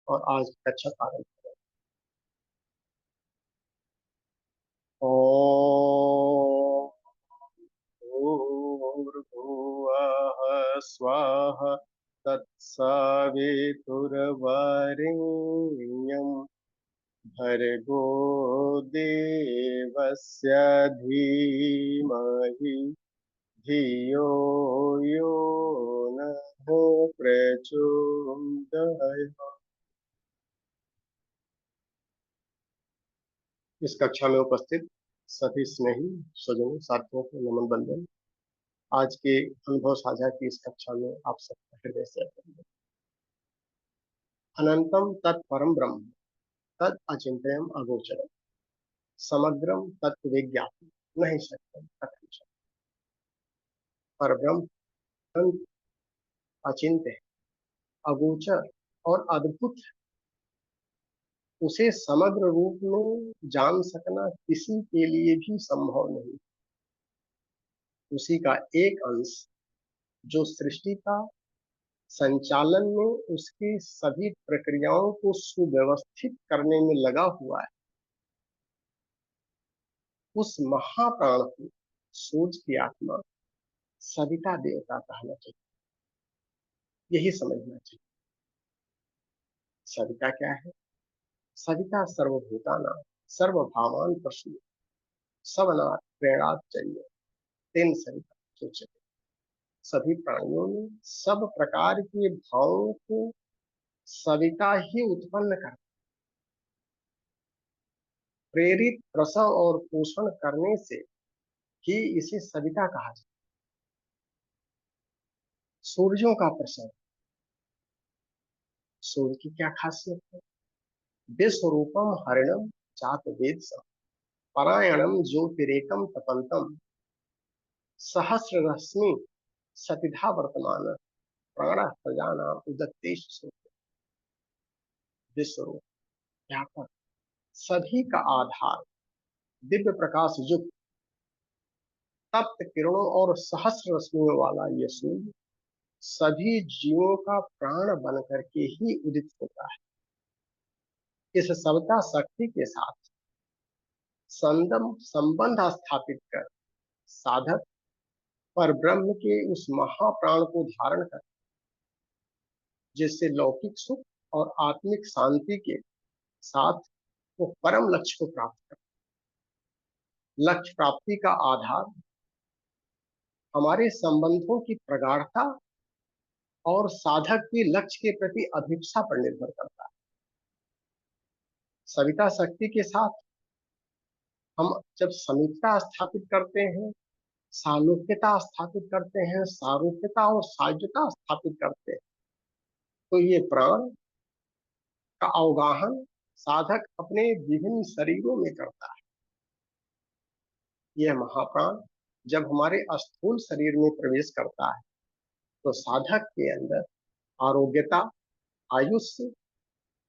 और आज कक्षा आरंभ करें। ओम भूर्भुवः स्वः तत्सवितुर्वरेण्यं भर्गो देवस्य धीमहि धियो यो नः प्रचोदयात्। इस कक्षा में उपस्थित सभी स्नेही स्वजनों साथियों को नमन बंदन। आज के अनुभव साझा की इस कक्षा में आप सबका हृदय से अभिनंदन। अनंतम तत्परम ब्रह्म तद अचिंत्यम अगोचरम समग्रम तत्व विज्ञातम नहीं शक्यम कथन शक्यम। पर ब्रह्म अनंत, अचिंत्य, अगोचर और अद्भुत है। उसे समग्र रूप में जान सकना किसी के लिए भी संभव नहीं। उसी का एक अंश जो सृष्टि का संचालन में उसकी सभी प्रक्रियाओं को सुव्यवस्थित करने में लगा हुआ है, उस महाप्राण को सूर्य की आत्मा सविता देवता कहना चाहिए। यही समझना चाहिए। सविता क्या है? सविता सर्वभूताना सर्वभावान पशु सवनाथ प्रेरणात् चाहिए तेन सविता सोचे। सभी प्राणियों में सब प्रकार के भावों को सविता ही उत्पन्न कर प्रेरित प्रसव और पोषण करने से ही इसे सविता कहा जाता है। सूर्यों का प्रसव, सूर्य की क्या खासियत है? विश्वरूपम हरिणम चात वेद परायणम ज्योतिरेकम तपंतम सहस्र रश्मि सतिधा वर्तमान प्राण प्रजानाम उदत्तेश सूर्य। विश्वरूप, व्यापक, सभी का आधार, दिव्य प्रकाश युक्त, तप्त किरणों और सहस्र रश्मियों वाला यह सूर्य सभी जीवों का प्राण बन करके ही उदित होता है। इस सविता शक्ति के साथ संबंध स्थापित कर साधक पर ब्रह्म के उस महाप्राण को धारण कर जिससे लौकिक सुख और आत्मिक शांति के साथ वो परम लक्ष्य को प्राप्त कर। लक्ष्य प्राप्ति का आधार हमारे संबंधों की प्रगाढ़ता और साधक की लक्ष्य के प्रति अभिप्सा पर निर्भर करता है। सविता शक्ति के साथ हम जब समीपता स्थापित करते हैं, सालोक्यता स्थापित करते हैं, सारूप्यता और सायुज्यता स्थापित करते हैं, तो ये प्राण का अवगाहन साधक अपने विभिन्न शरीरों में करता है। यह महाप्राण जब हमारे स्थूल शरीर में प्रवेश करता है तो साधक के अंदर आरोग्यता, आयुष्य,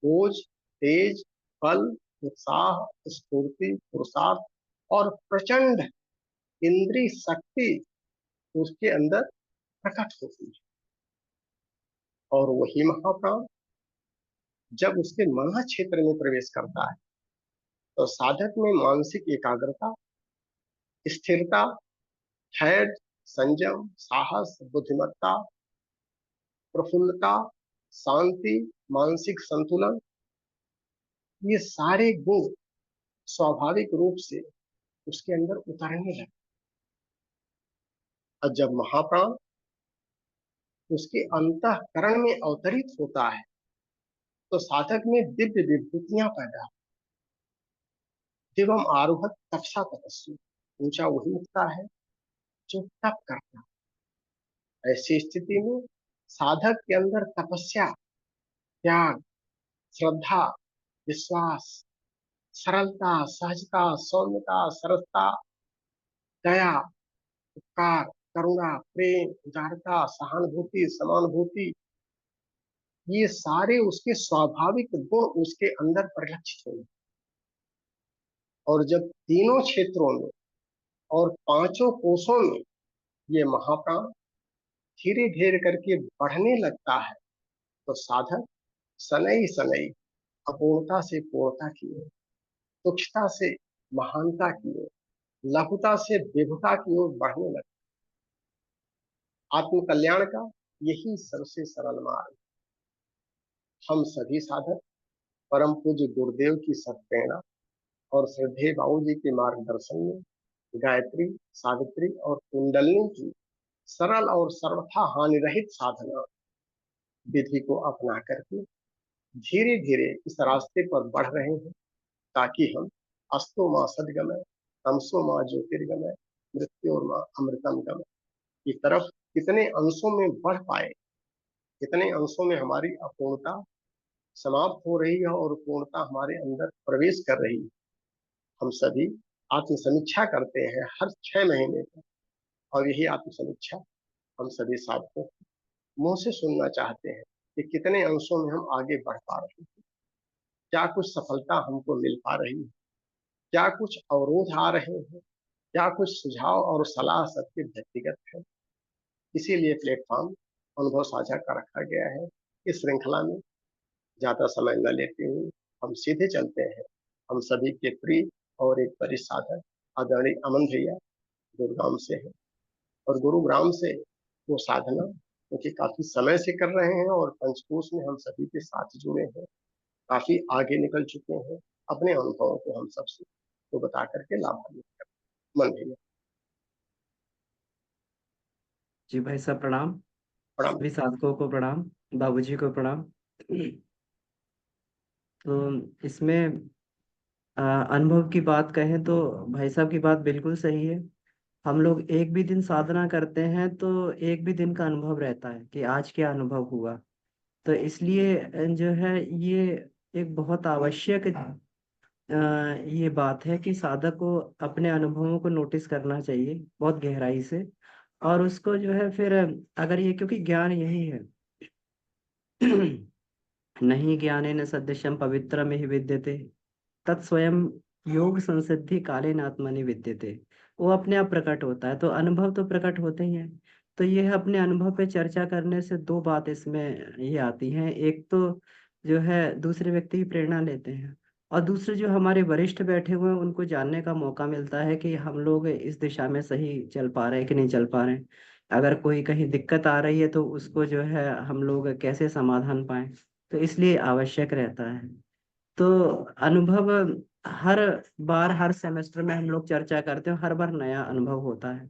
ओज, तेज, बल, उत्साह, स्फूर्ति, पुरुषार्थ और प्रचंड इंद्रिय शक्ति उसके अंदर प्रकट होती है। और वही महाप्राण जब उसके मन क्षेत्र में प्रवेश करता है तो साधक में मानसिक एकाग्रता, स्थिरता, धैर्य, संयम, साहस, बुद्धिमत्ता, प्रफुल्लता, शांति, मानसिक संतुलन, ये सारे गुण स्वाभाविक रूप से उसके अंदर उतरने लगे। और जब महाप्राण उसके अंतःकरण में अवतरित होता है तो साधक में दिव्य विभूतियां पैदा होती। दिवम आरोहत तपसा तपस्वी, ऊंचा वही उठता है जो तप करता है। ऐसी स्थिति में साधक के अंदर तपस्या, त्याग, श्रद्धा, विश्वास, सरलता, सहजता, सौम्यता, सरसता, दया, उपकार, करुणा, प्रेम, उदारता, सहानुभूति, समानुभूति, ये सारे उसके स्वाभाविक गुण उसके अंदर परिलक्षित होंगे। और जब तीनों क्षेत्रों में और पांचों कोषों में ये महाप्राण धीरे धीरे करके बढ़ने लगता है तो साधक शनैः शनैः अपूर्णता से पूर्णता की ओर, तुच्छता से महानता की ओर, लघुता से विभुता की ओर बढ़ने लगे। आत्म कल्याण का यही सबसे सरल मार्ग। हम सभी साधक परम पूज्य गुरुदेव की सत्प्रेरणा और श्रद्धेय बाबू जी के मार्गदर्शन में गायत्री, सावित्री और कुंडलिनी की सरल और सर्वथा हानि रहित साधना विधि को अपना करके धीरे धीरे इस रास्ते पर बढ़ रहे हैं, ताकि हम अस्तो माँ सदगमय, तमसो माँ ज्योतिर्गमय, मृत्योर माँ अमृतम गमय की तरफ कितने अंशों में बढ़ पाए, कितने अंशों में हमारी अपूर्णता समाप्त हो रही है और पूर्णता हमारे अंदर प्रवेश कर रही है। हम सभी आत्म समीक्षा करते हैं हर 6 महीने पर, और यही आत्म समीक्षा हम सभी साधकों मुंह से सुनना चाहते हैं कि कितने अंशों में हम आगे बढ़ पा रहे हैं, क्या कुछ सफलता हमको मिल पा रही है, क्या कुछ अवरोध आ रहे हैं, क्या कुछ सुझाव और सलाह सबके व्यक्तिगत है। इसीलिए प्लेटफॉर्म अनुभव साझा का रखा गया है। इस श्रृंखला में ज्यादा समय न लेते हुए हम सीधे चलते हैं हम सभी के प्रिय और एक वरिष्ठ साधक आदरणीय अमन भैया गुरुग्राम से है, और गुरुग्राम से वो साधना क्योंकि काफी समय से कर रहे हैं और पंचकोश में हम सभी के साथ जुड़े हैं, काफी आगे निकल चुके हैं, अपने अनुभवों को हम सबसे तो बता करके लाभान्वित कर। मन भैया। जी भाई साहब प्रणाम। प्रणाम। सभी साधकों को प्रणाम। बाबूजी को प्रणाम। तो इसमें अनुभव की बात कहें तो भाई साहब की बात बिल्कुल सही है। हम लोग एक भी दिन साधना करते हैं तो एक भी दिन का अनुभव रहता है कि आज क्या अनुभव हुआ। तो इसलिए जो है ये एक बहुत आवश्यक ये बात है कि साधक को अपने अनुभवों को नोटिस करना चाहिए बहुत गहराई से। और उसको जो है फिर अगर ये, क्योंकि ज्ञान यही है। नहीं ज्ञानेन सदृशं पवित्रम हि विद्यते तत्स्वयं योग संसिद्धि कालेन आत्मनि विद्यते। वो अपने आप प्रकट होता है, तो अनुभव तो प्रकट होते ही हैं। तो ये है, अपने अनुभव पे चर्चा करने से दो बात इसमें ये आती हैं। एक तो जो है दूसरे व्यक्ति की प्रेरणा लेते हैं, और दूसरे जो हमारे वरिष्ठ बैठे हुए हैं उनको जानने का मौका मिलता है कि हम लोग इस दिशा में सही चल पा रहे हैं कि नहीं चल पा रहे हैं। अगर कोई कहीं दिक्कत आ रही है तो उसको जो है हम लोग कैसे समाधान पाएं। तो इसलिए आवश्यक रहता है। तो अनुभव हर बार हर सेमेस्टर में हम लोग चर्चा करते हैं, हर बार नया अनुभव होता है।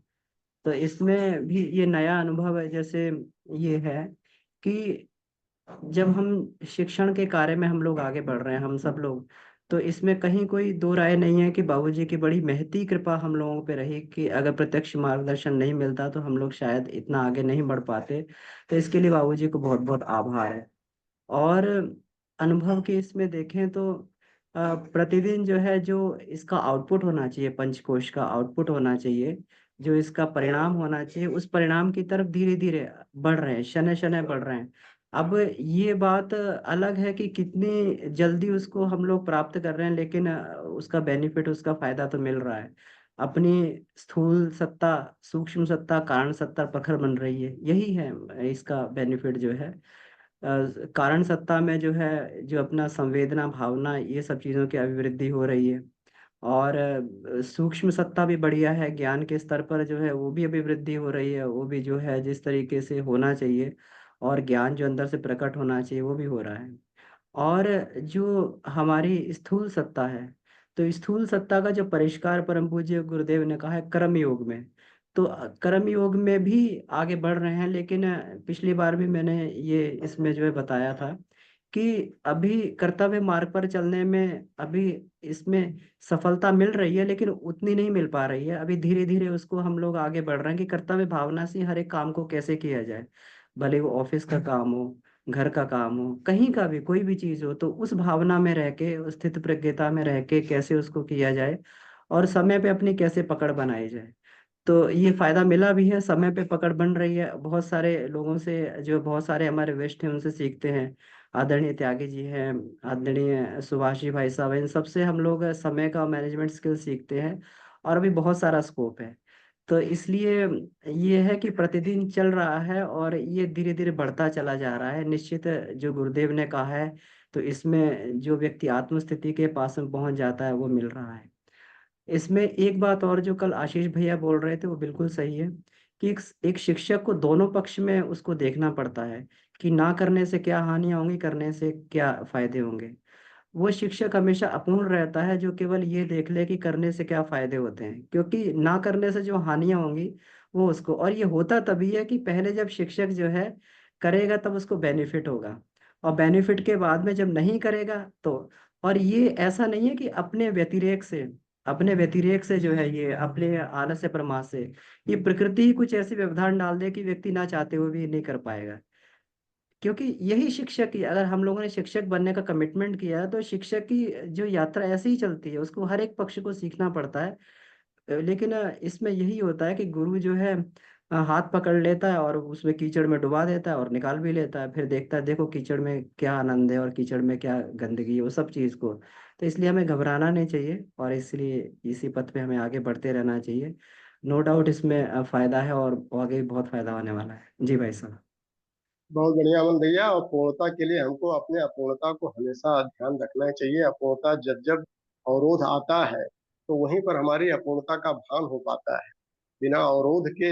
तो इसमें भी ये नया अनुभव है, जैसे ये है कि जब हम शिक्षण के कार्य में हम लोग आगे बढ़ रहे हैं, हम सब लोग, तो इसमें कहीं कोई दो राय नहीं है कि बाबूजी की बड़ी महती कृपा हम लोगों पे रही कि अगर प्रत्यक्ष मार्गदर्शन नहीं मिलता तो हम लोग शायद इतना आगे नहीं बढ़ पाते। तो इसके लिए बाबूजी को बहुत बहुत आभार है। और अनुभव के इसमें देखें तो प्रतिदिन जो है, जो इसका आउटपुट होना चाहिए, पंचकोश का आउटपुट होना चाहिए, जो इसका परिणाम होना चाहिए, उस परिणाम की तरफ धीरे धीरे बढ़ रहे हैं, शनय शनय बढ़ रहे हैं। अब ये बात अलग है कि कितनी जल्दी उसको हम लोग प्राप्त कर रहे हैं, लेकिन उसका बेनिफिट, उसका फायदा तो मिल रहा है। अपनी स्थूल सत्ता, सूक्ष्म सत्ता, कारण सत्ता प्रखर बन रही है, यही है इसका बेनिफिट जो है। कारण सत्ता में जो है, जो अपना संवेदना, भावना, ये सब चीज़ों की अभिवृद्धि हो रही है। और सूक्ष्म सत्ता भी बढ़िया है, ज्ञान के स्तर पर जो है वो भी अभिवृद्धि हो रही है, वो भी जो है जिस तरीके से होना चाहिए, और ज्ञान जो अंदर से प्रकट होना चाहिए वो भी हो रहा है। और जो हमारी स्थूल सत्ता है, तो स्थूल सत्ता का जो परिष्कार परम पूज्य गुरुदेव ने कहा है कर्म योग में, तो कर्म योग में भी आगे बढ़ रहे हैं। लेकिन पिछली बार भी मैंने ये इसमें जो है बताया था कि अभी कर्तव्य मार्ग पर चलने में अभी इसमें सफलता मिल रही है, लेकिन उतनी नहीं मिल पा रही है। अभी धीरे धीरे उसको हम लोग आगे बढ़ रहे हैं कि कर्तव्य भावना से हर एक काम को कैसे किया जाए, भले वो ऑफिस का काम हो, घर का काम हो, कहीं का भी कोई भी चीज हो, तो उस भावना में रह के, उस स्थित प्रज्ञता में रह के कैसे उसको किया जाए, और समय पे अपनी कैसे पकड़ बनाई जाए। तो ये फायदा मिला भी है, समय पे पकड़ बन रही है। बहुत सारे लोगों से, जो बहुत सारे हमारे वेस्ट हैं, उनसे सीखते हैं। आदरणीय त्यागी जी हैं, आदरणीय सुभाष जी भाई साहब हैं, इन सबसे हम लोग समय का मैनेजमेंट स्किल सीखते हैं। और अभी बहुत सारा स्कोप है। तो इसलिए ये है कि प्रतिदिन चल रहा है और ये धीरे धीरे बढ़ता चला जा रहा है। निश्चित जो गुरुदेव ने कहा है, तो इसमें जो व्यक्ति आत्मस्थिति के पास में पहुंच जाता है वो मिल रहा है। इसमें एक बात और जो कल आशीष भैया बोल रहे थे वो बिल्कुल सही है, कि एक शिक्षक को दोनों पक्ष में उसको देखना पड़ता है, कि ना करने से क्या हानियां होंगी, करने से क्या फायदे होंगे। वो शिक्षक हमेशा अपूर्ण रहता है जो केवल ये देख ले कि करने से क्या फायदे होते हैं, क्योंकि ना करने से जो हानियां होंगी वो उसको, और ये होता तभी है कि पहले जब शिक्षक जो है करेगा तब उसको बेनिफिट होगा, और बेनिफिट के बाद में जब नहीं करेगा तो। और ये ऐसा नहीं है कि अपने व्यतिरेक से जो है, ये अपने आलस्य प्रमाद से, ये प्रकृति ही कुछ ऐसे व्यवधान डाल दे कि व्यक्ति ना चाहते हुए भी नहीं कर पाएगा। क्योंकि यही शिक्षक की, अगर हम लोगों ने शिक्षक बनने का कमिटमेंट किया है तो शिक्षक की जो यात्रा ऐसे ही चलती है, उसको हर एक पक्ष को सीखना पड़ता है। लेकिन इसमें यही होता है कि गुरु जो है हाथ पकड़ लेता है और उसमें कीचड़ में डुबा देता है और निकाल भी लेता है, फिर देखता है देखो कीचड़ में क्या आनंद है और कीचड़ में क्या गंदगी है, वो सब चीज़ को। तो इसलिए हमें घबराना नहीं चाहिए, और इसलिए इसी पथ पे हमें आगे बढ़ते रहना चाहिए। नो डाउट इसमें फायदा है, और आगे भी बहुत फायदा होने वाला है। जी भाई साहब। बहुत बढ़िया अमन भैया। और पूर्णता के लिए हमको अपने अपूर्णता को हमेशा ध्यान रखना चाहिए। अपूर्णता जब जब अवरोध आता है तो वहीं पर हमारी अपूर्णता का भान हो पाता है। बिना अवरोध के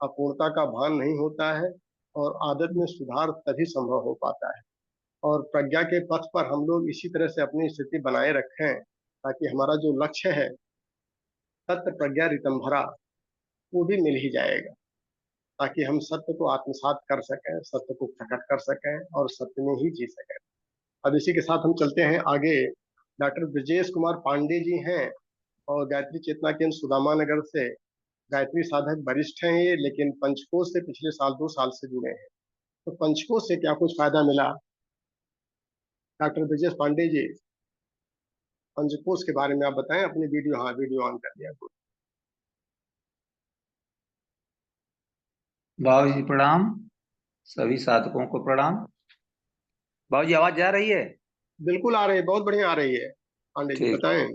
अपूर्णता का भान नहीं होता है, और आदत में सुधार तभी संभव हो पाता है। और प्रज्ञा के पथ पर हम लोग इसी तरह से अपनी स्थिति बनाए रखें, ताकि हमारा जो लक्ष्य है, तत्व प्रज्ञा ऋतंभरा, वो भी मिल ही जाएगा। ताकि हम सत्य को आत्मसात कर सकें, सत्य को प्रकट कर सकें और सत्य में ही जी सकें। अब इसी के साथ हम चलते हैं आगे। डॉक्टर ब्रजेश कुमार पांडे जी हैं, और गायत्री चेतना केंद्र सुदामा नगर से गायत्री साधक वरिष्ठ हैं ये, लेकिन पंचकोश से पिछले साल 2 साल से जुड़े हैं। तो पंचकोश से क्या कुछ फायदा मिला, डॉक्टर ब्रजेश पांडे जी, पंचकोश के बारे में आप बताएं। अपनी वीडियो, हाँ वीडियो ऑन कर दिया। बाबू जी प्रणाम। सभी साधकों को प्रणाम। बाबू जी आवाज जा रही है? बिल्कुल आ रही है, बहुत बढ़िया आ रही है। पांडे जी ठीक। बताएं।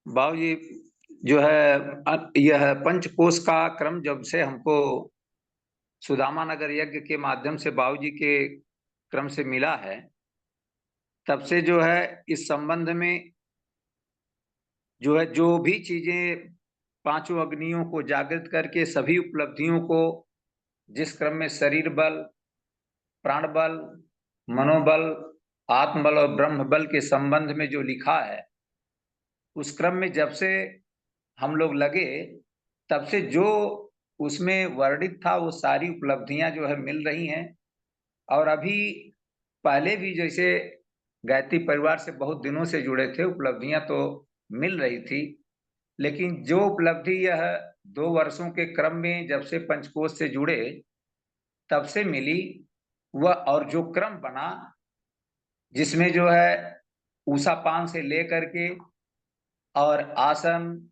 बाबू जी जो है यह पंचकोश का क्रम जब से हमको सुदामा नगर यज्ञ के माध्यम से बाबू जी के क्रम से मिला है, तब से जो है इस संबंध में जो है जो भी चीजें पांचों अग्नियों को जागृत करके सभी उपलब्धियों को, जिस क्रम में शरीर बल, प्राण बल, मनोबल, आत्मबल और ब्रह्म बल के संबंध में जो लिखा है, उस क्रम में जब से हम लोग लगे, तब से जो उसमें वर्णित था वो सारी उपलब्धियां जो है मिल रही हैं। और अभी पहले भी जैसे गायत्री परिवार से बहुत दिनों से जुड़े थे, उपलब्धियां तो मिल रही थी, लेकिन जो उपलब्धि यह 2 वर्षों के क्रम में जब से पंचकोश से जुड़े तब से मिली, वह और जो क्रम बना, जिसमें जो है उषा पान से लेकर के और आसन,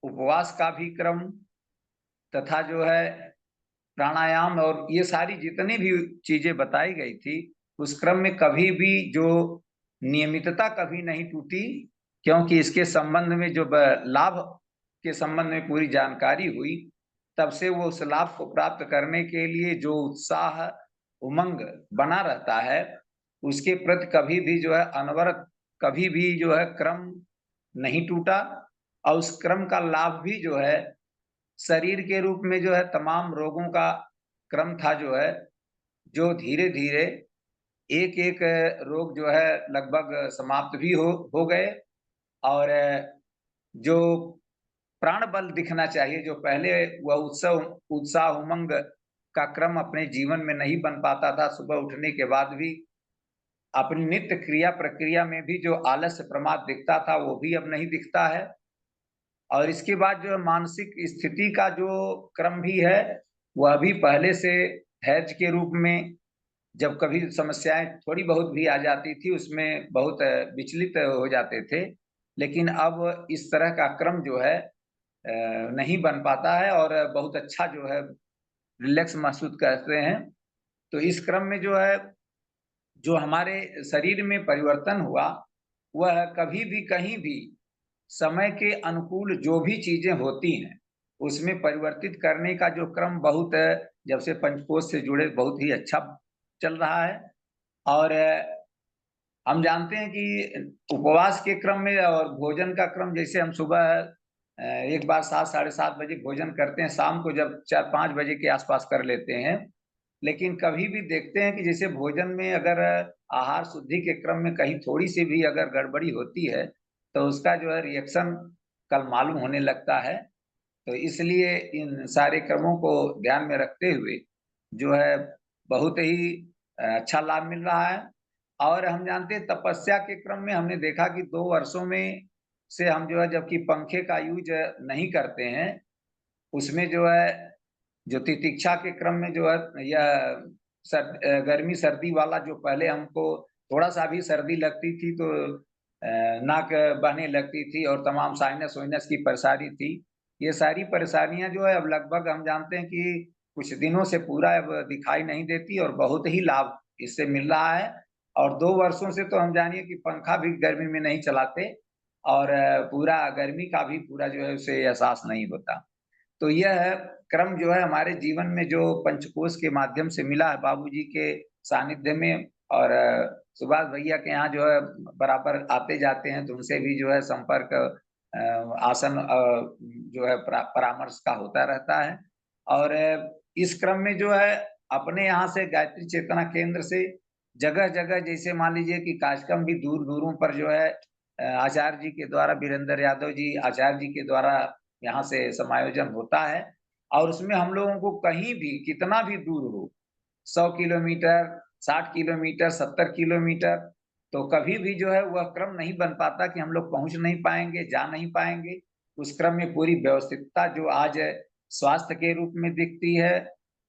उपवास का भी क्रम, तथा जो है प्राणायाम, और ये सारी जितनी भी चीजें बताई गई थी, उस क्रम में कभी भी जो नियमितता कभी नहीं टूटी, क्योंकि इसके संबंध में जो लाभ के संबंध में पूरी जानकारी हुई, तब से वो उस लाभ को प्राप्त करने के लिए जो उत्साह, उमंग बना रहता है, उसके प्रति कभी भी जो है अनवरत, कभी भी जो है क्रम नहीं टूटा। और उस क्रम का लाभ भी जो है शरीर के रूप में जो है तमाम रोगों का क्रम था, जो है जो धीरे धीरे एक एक रोग जो है लगभग समाप्त भी हो गए। और जो प्राण बल दिखना चाहिए, जो पहले वह उत्साह उमंग का क्रम अपने जीवन में नहीं बन पाता था, सुबह उठने के बाद भी अपनी नित्य क्रिया प्रक्रिया में भी जो आलस्य प्रमाद दिखता था, वो भी अब नहीं दिखता है। और इसके बाद जो मानसिक स्थिति का जो क्रम भी है, वह भी पहले से धैर्य के रूप में, जब कभी समस्याएं थोड़ी बहुत भी आ जाती थी उसमें बहुत विचलित हो जाते थे, लेकिन अब इस तरह का क्रम जो है नहीं बन पाता है, और बहुत अच्छा जो है रिलैक्स महसूस करते हैं। तो इस क्रम में जो है जो हमारे शरीर में परिवर्तन हुआ, वह कभी भी कहीं भी समय के अनुकूल जो भी चीजें होती हैं उसमें परिवर्तित करने का जो क्रम बहुत जब से पंचकोश से जुड़े बहुत ही अच्छा चल रहा है। और हम जानते हैं कि उपवास के क्रम में और भोजन का क्रम, जैसे हम सुबह एक बार 7 साढ़े 7 बजे भोजन करते हैं, शाम को जब 4-5 बजे के आसपास कर लेते हैं। लेकिन कभी भी देखते हैं कि जैसे भोजन में अगर आहार शुद्धि के क्रम में कहीं थोड़ी सी भी अगर गड़बड़ी होती है तो उसका जो है रिएक्शन कल मालूम होने लगता है। तो इसलिए इन सारे क्रमों को ध्यान में रखते हुए जो है बहुत ही अच्छा लाभ मिल रहा है। और हम जानते हैं तपस्या के क्रम में हमने देखा कि 2 वर्षों में से हम जो है, जबकि पंखे का यूज नहीं करते हैं, उसमें जो है जो तितिक्षा के क्रम में जो है यह गर्मी सर्दी वाला जो पहले हमको थोड़ा सा भी सर्दी लगती थी तो नाक बहने लगती थी और तमाम साइनस वाइनस की परेशानी थी। ये सारी परेशानियां जो है अब लगभग हम जानते हैं कि कुछ दिनों से पूरा अब दिखाई नहीं देती और बहुत ही लाभ इससे मिल रहा है। और 2 वर्षों से तो हम जानिए कि पंखा भी गर्मी में नहीं चलाते और पूरा गर्मी का भी पूरा जो है उसे एहसास नहीं होता। तो यह क्रम जो है हमारे जीवन में जो पंचकोश के माध्यम से मिला है बाबूजी के सानिध्य में, और सुभाष भैया के यहाँ जो है बराबर आते जाते हैं तो उनसे भी जो है संपर्क आसन जो है परामर्श का होता रहता है। और इस क्रम में जो है अपने यहाँ से गायत्री चेतना केंद्र से जगह जगह, जैसे मान लीजिए कि कार्यक्रम भी दूर दूरों पर जो है आचार्य जी के द्वारा, वीरेंद्र यादव जी आचार्य जी के द्वारा यहाँ से समायोजन होता है। और उसमें हम लोगों को कहीं भी कितना भी दूर हो, 100 किलोमीटर, 60 किलोमीटर, 70 किलोमीटर, तो कभी भी जो है वह क्रम नहीं बन पाता कि हम लोग पहुंच नहीं पाएंगे, जा नहीं पाएंगे। उस क्रम में पूरी व्यवस्थितता जो आज स्वास्थ्य के रूप में दिखती है,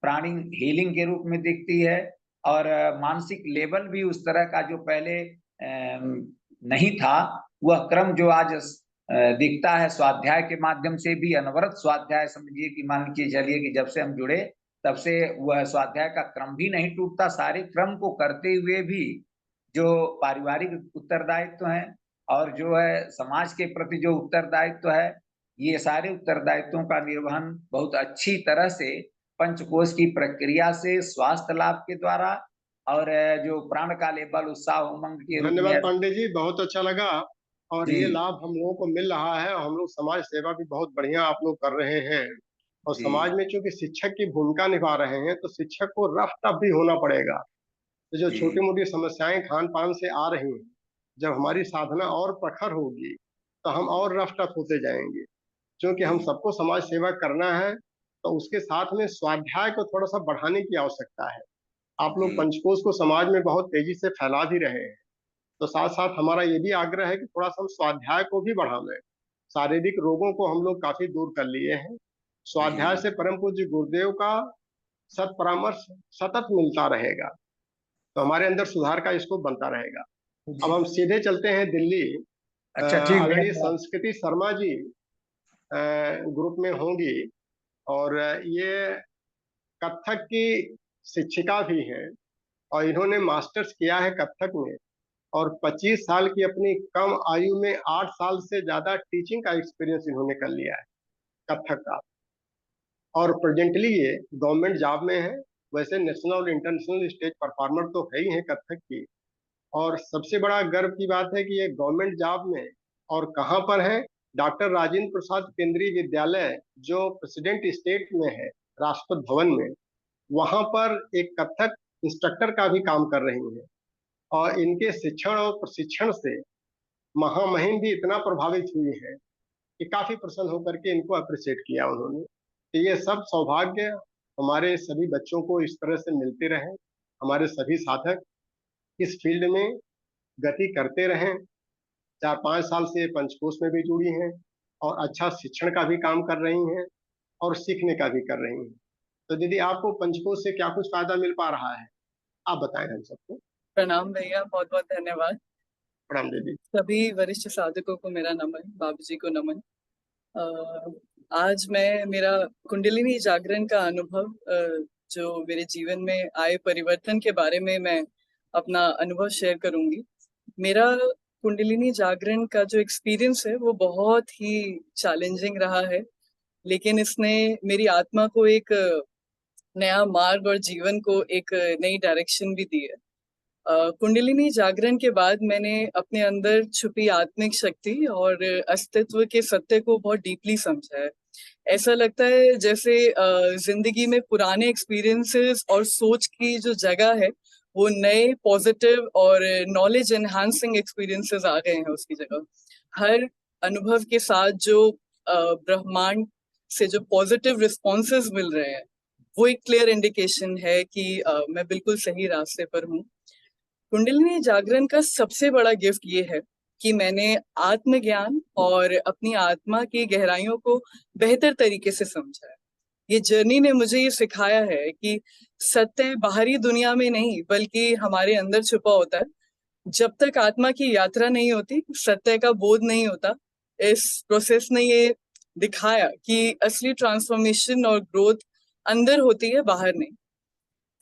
प्राणी हीलिंग के रूप में दिखती है, और मानसिक लेवल भी उस तरह का जो पहले नहीं था, वह क्रम जो आज दिखता है स्वाध्याय के माध्यम से भी। अनवरत स्वाध्याय समझिए कि मान के चलिए कि जब से हम जुड़े तब से वह स्वाध्याय का क्रम भी नहीं टूटता। सारे क्रम को करते हुए भी जो पारिवारिक उत्तरदायित्व है और जो है समाज के प्रति जो उत्तरदायित्व है, ये सारे उत्तरदायित्वों का निर्वहन बहुत अच्छी तरह से पंचकोश की प्रक्रिया से स्वास्थ्य लाभ के द्वारा और जो प्राण का लेवल उत्साह उमंग के रूप धन्यवाद में। पांडे जी, बहुत अच्छा लगा। और जी ये लाभ हम लोगों को मिल रहा है और हम लोग समाज सेवा भी बहुत बढ़िया आप लोग कर रहे हैं। और जी समाज में चूंकि शिक्षक की भूमिका निभा रहे हैं तो शिक्षक को रफ टफ भी होना पड़ेगा। तो जो छोटी जी मोटी समस्याएं खान पान से आ रही हैं, जब हमारी साधना और प्रखर होगी तो हम और रफ टफ होते जाएंगे। क्योंकि हम जी सबको समाज सेवा करना है तो उसके साथ में स्वाध्याय को थोड़ा सा बढ़ाने की आवश्यकता है। आप लोग जी पंचकोश को समाज में बहुत तेजी से फैला भी रहे हैं, तो साथ साथ हमारा ये भी आग्रह है कि थोड़ा सा हम स्वाध्याय को भी बढ़ा लें। शारीरिक रोगों को हम लोग काफी दूर कर लिए हैं। स्वाध्याय जी से परम पूज्य गुरुदेव का सत परामर्श सतत मिलता रहेगा तो हमारे अंदर सुधार का स्कोप बनता रहेगा। अब जी। हम सीधे चलते हैं दिल्ली। अच्छा ठीक है। आदरणीय संस्कृति शर्मा जी ग्रुप में होंगी, और ये कथक की शिक्षिका भी हैं और इन्होंने मास्टर्स किया है कथक में। और 25 साल की अपनी कम आयु में 8 साल से ज्यादा टीचिंग का एक्सपीरियंस इन्होंने कर लिया है कथक का। और प्रेजेंटली ये गवर्नमेंट जॉब में है। वैसे नेशनल और इंटरनेशनल स्टेज परफॉर्मर तो है ही है कथक की। और सबसे बड़ा गर्व की बात है कि ये गवर्नमेंट जॉब में, और कहाँ पर है, डॉक्टर राजेंद्र प्रसाद केंद्रीय विद्यालय जो प्रेसिडेंट स्टेट में है, राष्ट्रपति भवन में, वहां पर एक कथक इंस्ट्रक्टर का भी काम कर रही है। और इनके शिक्षण और प्रशिक्षण से महामहिम भी इतना प्रभावित हुई है कि काफी प्रसन्न होकर के इनको अप्रिशिएट किया उन्होंने। तो ये सब सौभाग्य हमारे सभी बच्चों को इस तरह से मिलते रहे। हमारे सभी साधक इस फील्ड में गति करते रहें। 4-5 साल से पंचकोश में भी जुड़ी हैं और अच्छा शिक्षण का भी काम कर रही हैं और सीखने का भी कर रही हैं। तो दीदी, आपको पंचकोश से क्या कुछ फायदा मिल पा रहा है, आप बताएं हम सबको। प्रणाम भैया, बहुत बहुत धन्यवाद। प्रणाम दीदी। सभी वरिष्ठ साधकों को मेरा नमन, बाबूजी को नमन। आज मैं मेरा कुंडलिनी जागरण का अनुभव, जो मेरे जीवन में आए परिवर्तन के बारे में मैं अपना अनुभव शेयर करूंगी। मेरा कुंडलिनी जागरण का जो एक्सपीरियंस है वो बहुत ही चैलेंजिंग रहा है। लेकिन इसने मेरी आत्मा को एक नया मार्ग और जीवन को एक नई डायरेक्शन भी दी है। कुंडलिनी जागरण के बाद मैंने अपने अंदर छुपी आत्मिक शक्ति और अस्तित्व के सत्य को बहुत डीपली समझा है। ऐसा लगता है जैसे जिंदगी में पुराने एक्सपीरियंसेस और सोच की जो जगह है वो नए पॉजिटिव और नॉलेज एनहांसिंग एक्सपीरियंसेस आ गए हैं उसकी जगह। हर अनुभव के साथ जो ब्रह्मांड से जो पॉजिटिव रिस्पॉन्सेज मिल रहे हैं वो एक क्लियर इंडिकेशन है कि मैं बिल्कुल सही रास्ते पर हूँ। कुंडलिनी जागरण का सबसे बड़ा गिफ्ट ये है कि मैंने आत्मज्ञान और अपनी आत्मा की गहराइयों को बेहतर तरीके से समझा है। ये जर्नी ने मुझे ये सिखाया है कि सत्य बाहरी दुनिया में नहीं बल्कि हमारे अंदर छुपा होता है। जब तक आत्मा की यात्रा नहीं होती, सत्य का बोध नहीं होता। इस प्रोसेस ने ये दिखाया कि असली ट्रांसफॉर्मेशन और ग्रोथ अंदर होती है, बाहर नहीं।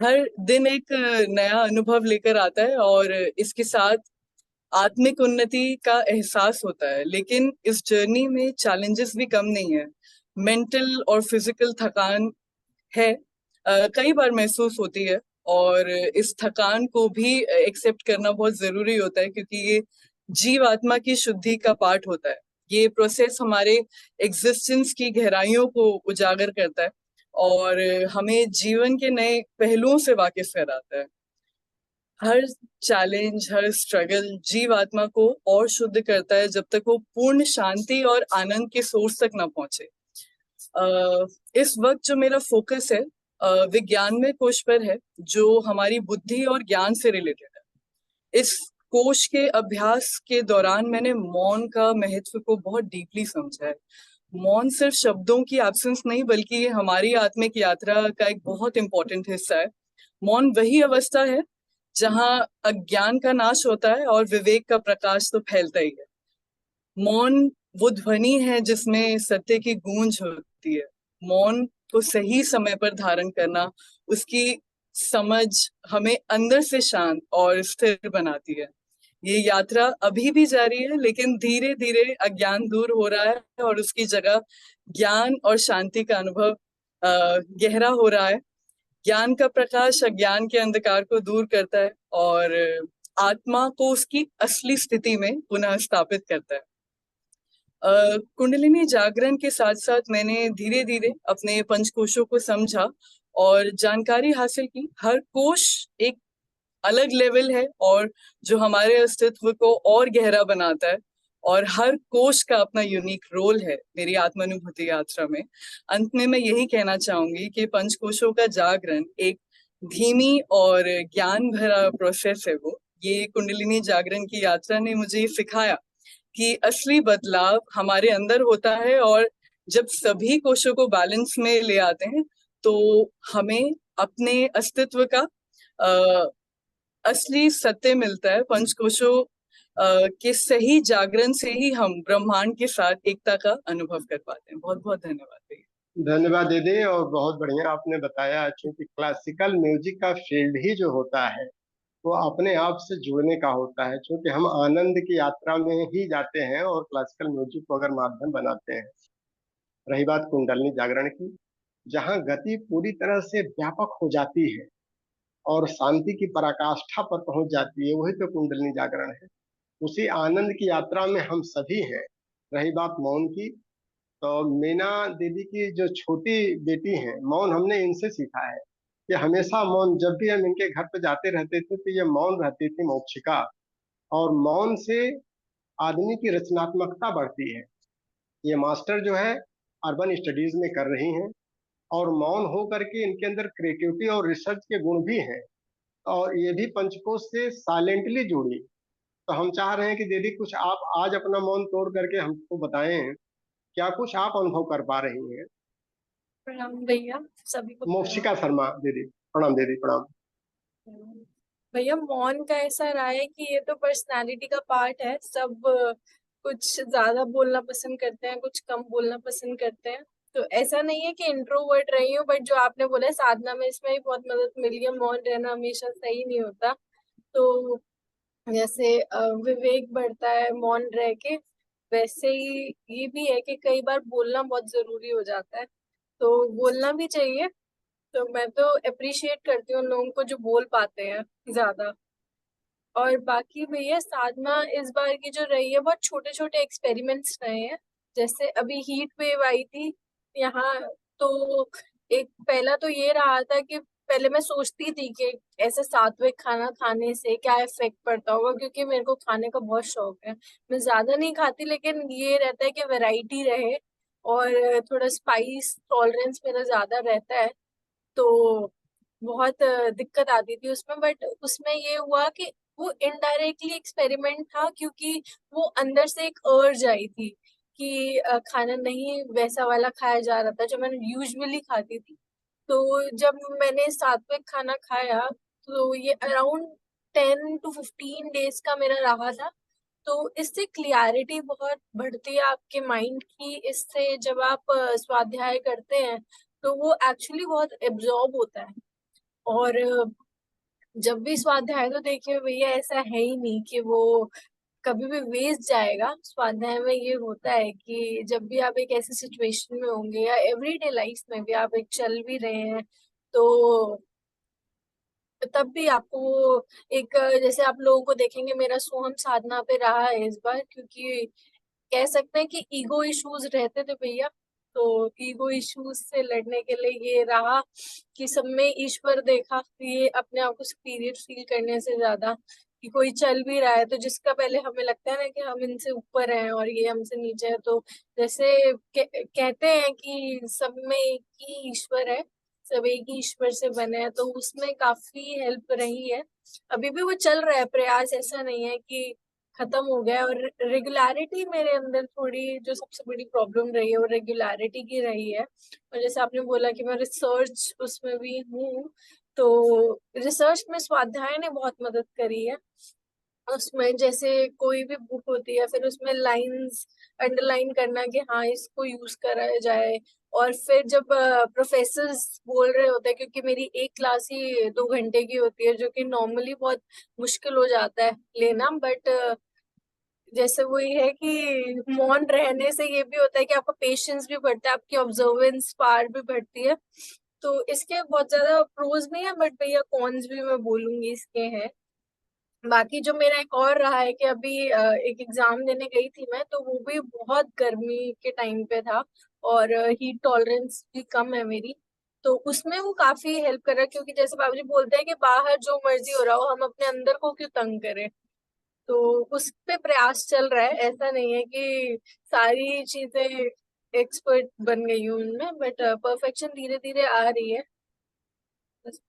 हर दिन एक नया अनुभव लेकर आता है और इसके साथ आत्मिक उन्नति का एहसास होता है। लेकिन इस जर्नी में चैलेंजेस भी कम नहीं है। मेंटल और फिजिकल थकान है, कई बार महसूस होती है और इस थकान को भी एक्सेप्ट करना बहुत जरूरी होता है क्योंकि ये जीव आत्मा की शुद्धि का पार्ट होता है। ये प्रोसेस हमारे एग्जिस्टेंस की गहराइयों को उजागर करता है और हमें जीवन के नए पहलुओं से वाकिफ कराता है। हर चैलेंज, हर स्ट्रगल जीव आत्मा को और शुद्ध करता है जब तक वो पूर्ण शांति और आनंद के सोर्स तक ना पहुंचे। इस वक्त जो मेरा फोकस है विज्ञानमय कोश पर है, जो हमारी बुद्धि और ज्ञान से रिलेटेड है। इस कोश के अभ्यास के दौरान मैंने मौन का महत्व को बहुत डीपली समझा है। मौन सिर्फ शब्दों की एब्सेंस नहीं बल्कि ये हमारी आत्मिक यात्रा का एक बहुत इंपॉर्टेंट हिस्सा है। मौन वही अवस्था है जहाँ अज्ञान का नाश होता है और विवेक का प्रकाश तो फैलता ही है। मौन वो ध्वनि है जिसमें सत्य की गूंज होती है। मौन को सही समय पर धारण करना, उसकी समझ हमें अंदर से शांत और स्थिर बनाती है। ये यात्रा अभी भी जारी है, लेकिन धीरे धीरे अज्ञान दूर हो रहा है और उसकी जगह ज्ञान और शांति का अनुभव गहरा हो रहा है। ज्ञान का प्रकाश अज्ञान के अंधकार को दूर करता है और आत्मा को उसकी असली स्थिति में पुनः स्थापित करता है। कुंडलिनी जागरण के साथ साथ मैंने धीरे धीरे अपने पंचकोशों को समझा और जानकारी हासिल की। हर कोश एक अलग लेवल है और जो हमारे अस्तित्व को और गहरा बनाता है और हर कोश का अपना यूनिक रोल है मेरी आत्मानुभूति यात्रा में। अंत में मैं यही कहना चाहूंगी कि पंचकोशों का जागरण एक धीमी और ज्ञान भरा प्रोसेस है। वो ये कुंडलिनी जागरण की यात्रा ने मुझे सिखाया कि असली बदलाव हमारे अंदर होता है और जब सभी कोशों को बैलेंस में ले आते हैं तो हमें अपने अस्तित्व का असली सत्य मिलता है। पंचकोशों के सही जागरण से ही हम ब्रह्मांड के साथ एकता का अनुभव कर पाते हैं। बहुत बहुत धन्यवाद भैया। धन्यवाद दीदी, और बहुत बढ़िया आपने बताया। क्योंकि क्लासिकल म्यूजिक का फील्ड ही जो होता है वो अपने आप से जुड़ने का होता है। क्योंकि हम आनंद की यात्रा में ही जाते हैं और क्लासिकल म्यूजिक को अगर माध्यम बनाते हैं। रही बात कुंडलिनी जागरण की, जहाँ गति पूरी तरह से व्यापक हो जाती है और शांति की पराकाष्ठा पर पहुंच जाती है, वही तो कुंडलिनी जागरण है। उसी आनंद की यात्रा में हम सभी हैं। रही बात मौन की, तो मीना दीदी की जो छोटी बेटी है, मौन हमने इनसे सीखा है कि हमेशा मौन, जब भी हम इनके घर पे जाते रहते थे तो ये मौन रहती थी मौक्षिका। और मौन से आदमी की रचनात्मकता बढ़ती है। ये मास्टर जो है अर्बन स्टडीज में कर रही हैं और मौन हो करके इनके अंदर क्रिएटिविटी और रिसर्च के गुण भी हैं। और ये भी पंचकोश से साइलेंटली जुड़ी। तो हम चाह रहे हैं कि दीदी कुछ आप आज अपना मौन तोड़ करके हमको बताएं, क्या कुछ आप अनुभव कर पा रही हैं। प्रणाम भैया, सभी को प्रणाम। मोक्षिका शर्मा दीदी, प्रणाम दीदी, प्रणाम। भैया, मौन का ऐसा रहा है कि ये तो पर्सनालिटी का पार्ट है। सब कुछ ज्यादा बोलना पसंद करते हैं, कुछ कम बोलना पसंद करते हैं। तो ऐसा नहीं है कि इंट्रोवर्ट रही हूँ, बट जो आपने बोला है साधना में, इसमें भी बहुत मदद मिली है। मौन रहना हमेशा सही नहीं होता। तो जैसे विवेक बढ़ता है मौन रह के, वैसे ही ये भी है कि कई बार बोलना बहुत जरूरी हो जाता है, तो बोलना भी चाहिए। तो मैं तो अप्रिशिएट करती हूँ उन लोगों को जो बोल पाते हैं ज्यादा। और बाकी भैया साधना इस बार की जो रही है बहुत छोटे छोटे एक्सपेरिमेंट्स रहे हैं। जैसे अभी हीट वेव आई थी यहाँ, तो एक पहला तो ये रहा था कि पहले मैं सोचती थी कि ऐसे सात्विक खाना खाने से क्या इफेक्ट पड़ता होगा, क्योंकि मेरे को खाने का बहुत शौक है। मैं ज्यादा नहीं खाती, लेकिन ये रहता है कि वैरायटी रहे और थोड़ा स्पाइस टॉलरेंस मेरा ज्यादा रहता है। तो बहुत दिक्कत आती थी उसमें। बट उसमें ये हुआ कि वो इनडायरेक्टली एक्सपेरिमेंट था, क्योंकि वो अंदर से एक अर्ज आई थी कि खाना नहीं वैसा वाला खाया जा रहा था जो मैंने यूजुअली खाती थी। तो जब मैंने सात्विक खाना खाया तो ये अराउंड 10 to 15 डेज का मेरा रहा था। तो इससे क्लियरिटी बहुत बढ़ती है आपके माइंड की। इससे जब आप स्वाध्याय करते हैं तो वो एक्चुअली बहुत एब्जॉर्ब होता है। और जब भी स्वाध्याय तो देखिए भैया ऐसा है ही नहीं कि वो कभी भी वेस्ट जाएगा। स्वाध्याय में ये होता है कि जब भी आप एक ऐसी सिचुएशन में होंगे या एवरीडे लाइफ में भी आप एक चल भी रहे हैं, तो तब भी आपको वो एक जैसे आप लोगों को देखेंगे मेरा सोहम साधना पे रहा है इस बार, क्योंकि कह सकते हैं कि ईगो इश्यूज रहते थे भैया। तो ईगो इश्यूज से लड़ने के लिए ये रहा कि सब में ईश्वर देखा। ये अपने आप को सुपीरियर फील करने से ज्यादा कि कोई चल भी रहा है तो जिसका पहले हमें लगता है ना कि हम इनसे ऊपर हैं और ये हमसे नीचे है, तो जैसे कहते हैं कि सब में एक ही ईश्वर है, सब एक ही ईश्वर से बने हैं, तो उसमें काफी हेल्प रही है। अभी भी वो चल रहा है प्रयास, ऐसा नहीं है कि खत्म हो गया। और रेगुलरिटी मेरे अंदर थोड़ी जो सबसे बड़ी प्रॉब्लम रही है वो रेगुलरिटी की रही है। और जैसे आपने बोला कि मैं रिसर्च उसमें भी हूँ, तो रिसर्च में स्वाध्याय ने बहुत मदद करी है। उसमें जैसे कोई भी बुक होती है फिर उसमें लाइंस अंडरलाइन करना कि हाँ इसको यूज करा जाए। और फिर जब प्रोफेसर्स बोल रहे होते हैं, क्योंकि मेरी एक क्लास ही 2 घंटे की होती है जो कि नॉर्मली बहुत मुश्किल हो जाता है लेना। बट जैसे वो ये है कि मौन रहने से ये भी होता है कि आपका पेशेंस भी बढ़ता है, आपकी ऑब्जर्वेंस पावर भी बढ़ती है। तो इसके बहुत ज्यादा प्रोज नहीं है, बट भैया कॉन्स भी मैं बोलूंगी इसके हैं। बाकी जो मेरा एक और रहा है कि अभी एक एग्जाम देने गई थी मैं, तो वो भी बहुत गर्मी के टाइम पे था और हीट टॉलरेंस भी कम है मेरी। तो उसमें वो काफी हेल्प कर रहा है, क्योंकि जैसे बाबूजी बोलते हैं कि बाहर जो मर्जी हो रहा हो हम अपने अंदर को क्यों तंग करें। तो उस पे प्रयास चल रहा है। ऐसा नहीं है कि सारी चीजें एक्सपर्ट बन गई हूँ उनमें, बट परफेक्शन धीरे धीरे आ रही है। बस,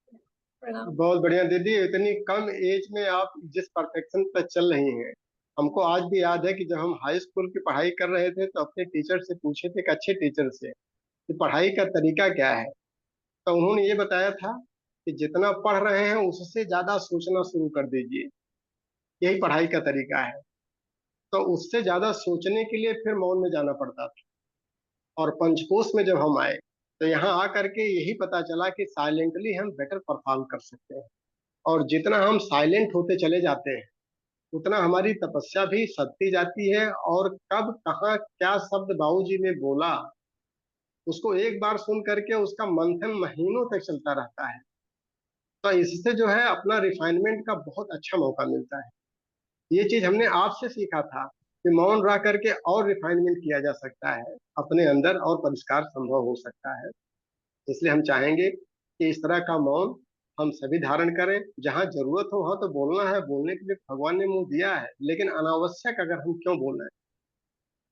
प्रणाम। बहुत बढ़िया दीदी, इतनी कम एज में आप जिस परफेक्शन पर चल रही हैं, हमको आज भी याद है कि जब हम हाई स्कूल की पढ़ाई कर रहे थे तो अपने टीचर से पूछे थे, एक अच्छे टीचर से, कि पढ़ाई का तरीका क्या है। तो उन्होंने ये बताया था कि जितना पढ़ रहे हैं उससे ज्यादा सोचना शुरू कर दीजिए, यही पढ़ाई का तरीका है। तो उससे ज्यादा सोचने के लिए फिर मौन में जाना पड़ता था। और पंचकोश में जब हम आए तो यहाँ आकर के यही पता चला कि साइलेंटली हम बेटर परफॉर्म कर सकते हैं। और जितना हम साइलेंट होते चले जाते हैं उतना हमारी तपस्या भी सधती जाती है। और कब कहाँ क्या शब्द बाबूजी ने बोला उसको एक बार सुन करके उसका मंथन महीनों तक चलता रहता है। तो इससे जो है अपना रिफाइनमेंट का बहुत अच्छा मौका मिलता है। ये चीज हमने आपसे सीखा था कि मौन रह करके और रिफाइनमेंट किया जा सकता है, अपने अंदर और परिष्कार संभव हो सकता है। इसलिए हम चाहेंगे कि इस तरह का मौन हम सभी धारण करें। जहां जरूरत हो वहां तो बोलना है, बोलने के लिए भगवान ने मुंह दिया है, लेकिन अनावश्यक अगर हम क्यों बोल रहे हैं,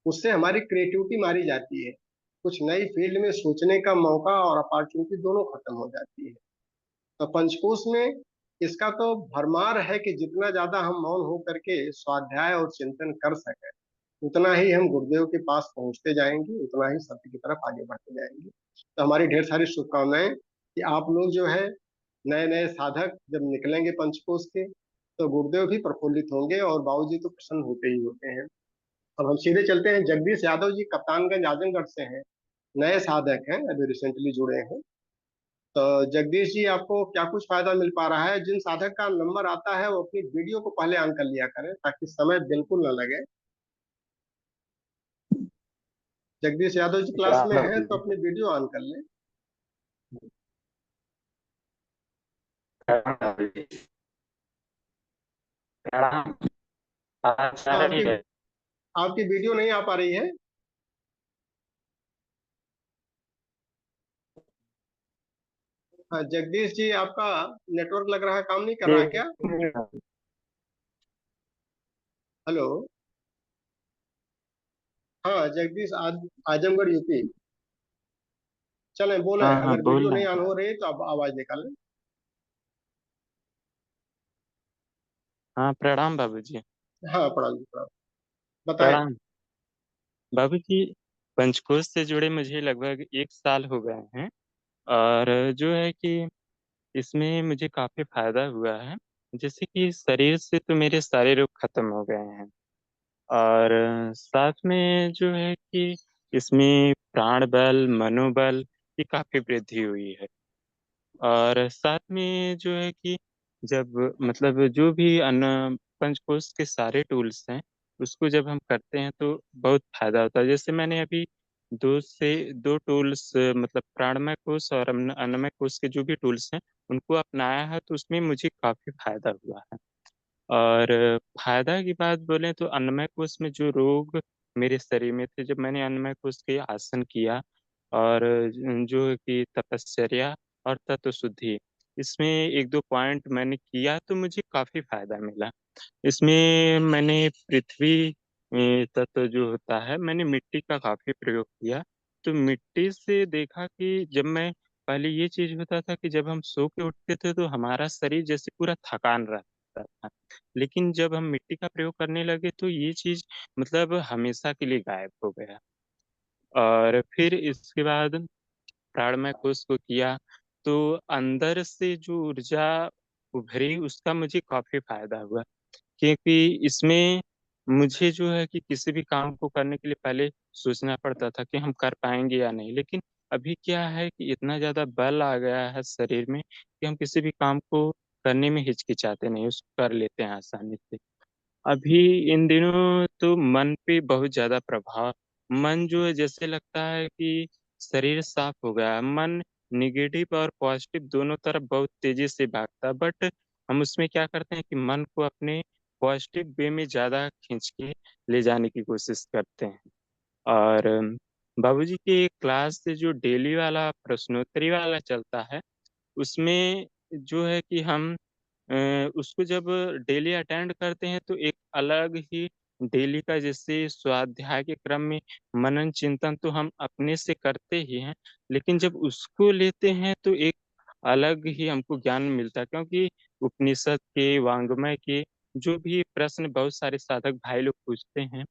उससे हमारी क्रिएटिविटी मारी जाती है। कुछ नई फील्ड में सोचने का मौका और अपॉर्चुनिटी दोनों खत्म हो जाती है। तो पंचकोश में इसका तो भरमार है कि जितना ज्यादा हम मौन हो करके स्वाध्याय और चिंतन कर सके उतना ही हम गुरुदेव के पास पहुंचते जाएंगे, उतना ही सत्य की तरफ आगे बढ़ते जाएंगे। तो हमारी ढेर सारी शुभकामनाएं कि आप लोग जो है नए नए साधक जब निकलेंगे पंचकोश के तो गुरुदेव भी प्रफुल्लित होंगे और बाबूजी तो प्रसन्न होते ही होते हैं। अब हम सीधे चलते हैं, जगदीश यादव जी कप्तानगंज आजमगढ़ से हैं, नए साधक हैं, अभी रिसेंटली जुड़े हैं। तो जगदीश जी आपको क्या कुछ फायदा मिल पा रहा है? जिन साधक का नंबर आता है वो अपनी वीडियो को पहले ऑन कर लिया करें ताकि समय बिल्कुल न लगे। जगदीश यादव जी क्लास में हैं तो अपनी वीडियो ऑन कर लें। हाँ, आपकी आपकी वीडियो नहीं आ पा रही है। हाँ, जगदीश जी, आपका नेटवर्क लग रहा है काम नहीं कर रहा है क्या? हेलो। हाँ, जगदीश, आजमगढ़ यूपी। चलें, बोले, हाँ हाँ, अगर बोल वीडियो रहे नहीं ऑन हैं। हो रही तो आप आवाज निकालें। हाँ, प्रणाम बाबूजी। हाँ, प्रणाम जी, प्रणाम। बताएं। प्रणाम बाबूजी। पंचकोश से जुड़े मुझे लगभग 1 साल हो गए हैं। और जो है कि इसमें मुझे काफी फायदा हुआ है। जैसे कि शरीर से तो मेरे सारे रोग खत्म हो गए हैं। और साथ में जो है कि इसमें प्राण बल, मनोबल की काफी वृद्धि हुई है। और साथ में जो है कि जब मतलब जो भी अन्न पंचकोश के सारे टूल्स हैं, उसको जब हम करते हैं तो बहुत फायदा होता है। जैसे मैंने अभी 2 टूल्स मतलब प्राणमय कोश और अन्नमय कोश के जो भी टूल्स हैं, उनको अपनाया है, तो उसमें मुझे काफी फायदा हुआ है। और फायदा की बात बोलें तो अन्नमय कोश में जो रोग मेरे शरीर में थे, जब मैंने अन्नमय कोश के आसन किया और जो है कि तपश्चर्या और तत्व शुद्धि, इसमें 1-2 पॉइंट मैंने किया तो मुझे काफी फायदा मिला। इसमें मैंने पृथ्वी तत्व जो होता है, मैंने मिट्टी का काफी प्रयोग किया। तो मिट्टी से देखा कि जब मैं पहले ये चीज होता था कि जब हम सो के उठते थे तो हमारा शरीर जैसे पूरा थकान रहता था। लेकिन जब हम मिट्टी का प्रयोग करने लगे तो ये चीज मतलब हमेशा के लिए गायब हो गया। और फिर इसके बाद प्राणमय कोश को किया तो अंदर से जो ऊर्जा उभरी, उसका मुझे काफी फायदा हुआ। क्योंकि इसमें मुझे जो है कि किसी भी काम को करने के लिए पहले सोचना पड़ता था कि हम कर पाएंगे या नहीं। लेकिन अभी क्या है कि इतना ज्यादा बल आ गया है शरीर में कि हम किसी भी काम को करने में हिचकिचाते नहीं, उसको कर लेते हैं आसानी से। अभी इन दिनों तो मन पे बहुत ज्यादा प्रभाव, मन जो है जैसे लगता है कि शरीर साफ हो गया है। मन निगेटिव और पॉजिटिव दोनों तरफ बहुत तेजी से भागता है, बट हम उसमें क्या करते हैं कि मन को अपने पॉजिटिव वे में ज्यादा खींच के ले जाने की कोशिश करते हैं। और बाबूजी के क्लास से जो डेली वाला प्रश्नोत्तरी वाला चलता है, उसमें जो है कि हम अ, उसको जब डेली अटेंड करते हैं तो एक अलग ही डेली का, जैसे स्वाध्याय के क्रम में मनन चिंतन तो हम अपने से करते ही हैं, लेकिन जब उसको लेते हैं तो एक अलग ही हमको ज्ञान मिलता है। क्योंकि उपनिषद के, वांग्मय के जो भी प्रश्न बहुत सारे साधक भाई लोग पूछते हैं,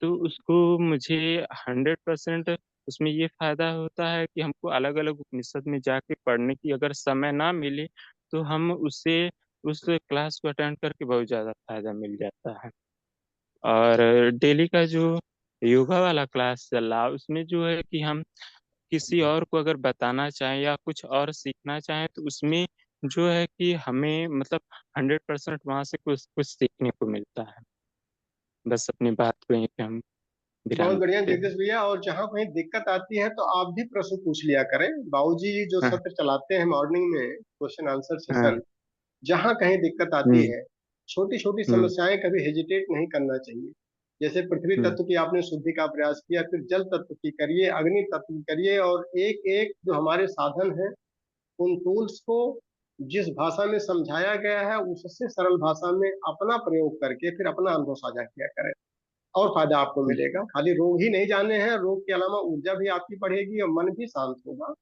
तो उसको मुझे 100% उसमें ये फायदा होता है कि हमको अलग अलग उपनिषद में जाके पढ़ने की अगर समय ना मिले तो हम उसे उस क्लास को अटेंड करके बहुत ज़्यादा फायदा मिल जाता है। और डेली का जो योगा वाला क्लास चल रहा है, उसमें जो है कि हम किसी और को अगर बताना चाहें या कुछ और सीखना चाहें तो उसमें जो है कि हमें मतलब 100% वहाँ से कुछ कुछ सीखने को मिलता है। बस अपनी बात को यहीं पे हम बहुत विराम बढ़िया देते हैं। जगदीश भैया, और जहाँ कहीं दिक्कत आती है तो आप भी प्रश्न पूछ लिया करें। बाबूजी जो हाँ सत्र चलाते हैं मॉर्निंग में, क्वेश्चन आंसर हाँ। सेशन, जहाँ कहीं दिक्कत आती हम्म है, छोटी छोटी हम्म समस्याएं कभी हेजिटेट नहीं करना चाहिए। जैसे पृथ्वी हम्म तत्व की आपने शुद्धि का प्रयास किया, फिर जल तत्व की करिए, अग्नि तत्व की करिए, और एक एक जो हमारे साधन हैं, उन टूल्स को जिस भाषा में समझाया गया है उससे सरल भाषा में अपना प्रयोग करके फिर अपना अनुभव साझा किया करें, और फायदा आपको मिलेगा। खाली रोग ही नहीं जाने हैं, रोग के अलावा ऊर्जा भी आपकी बढ़ेगी और मन भी शांत होगा।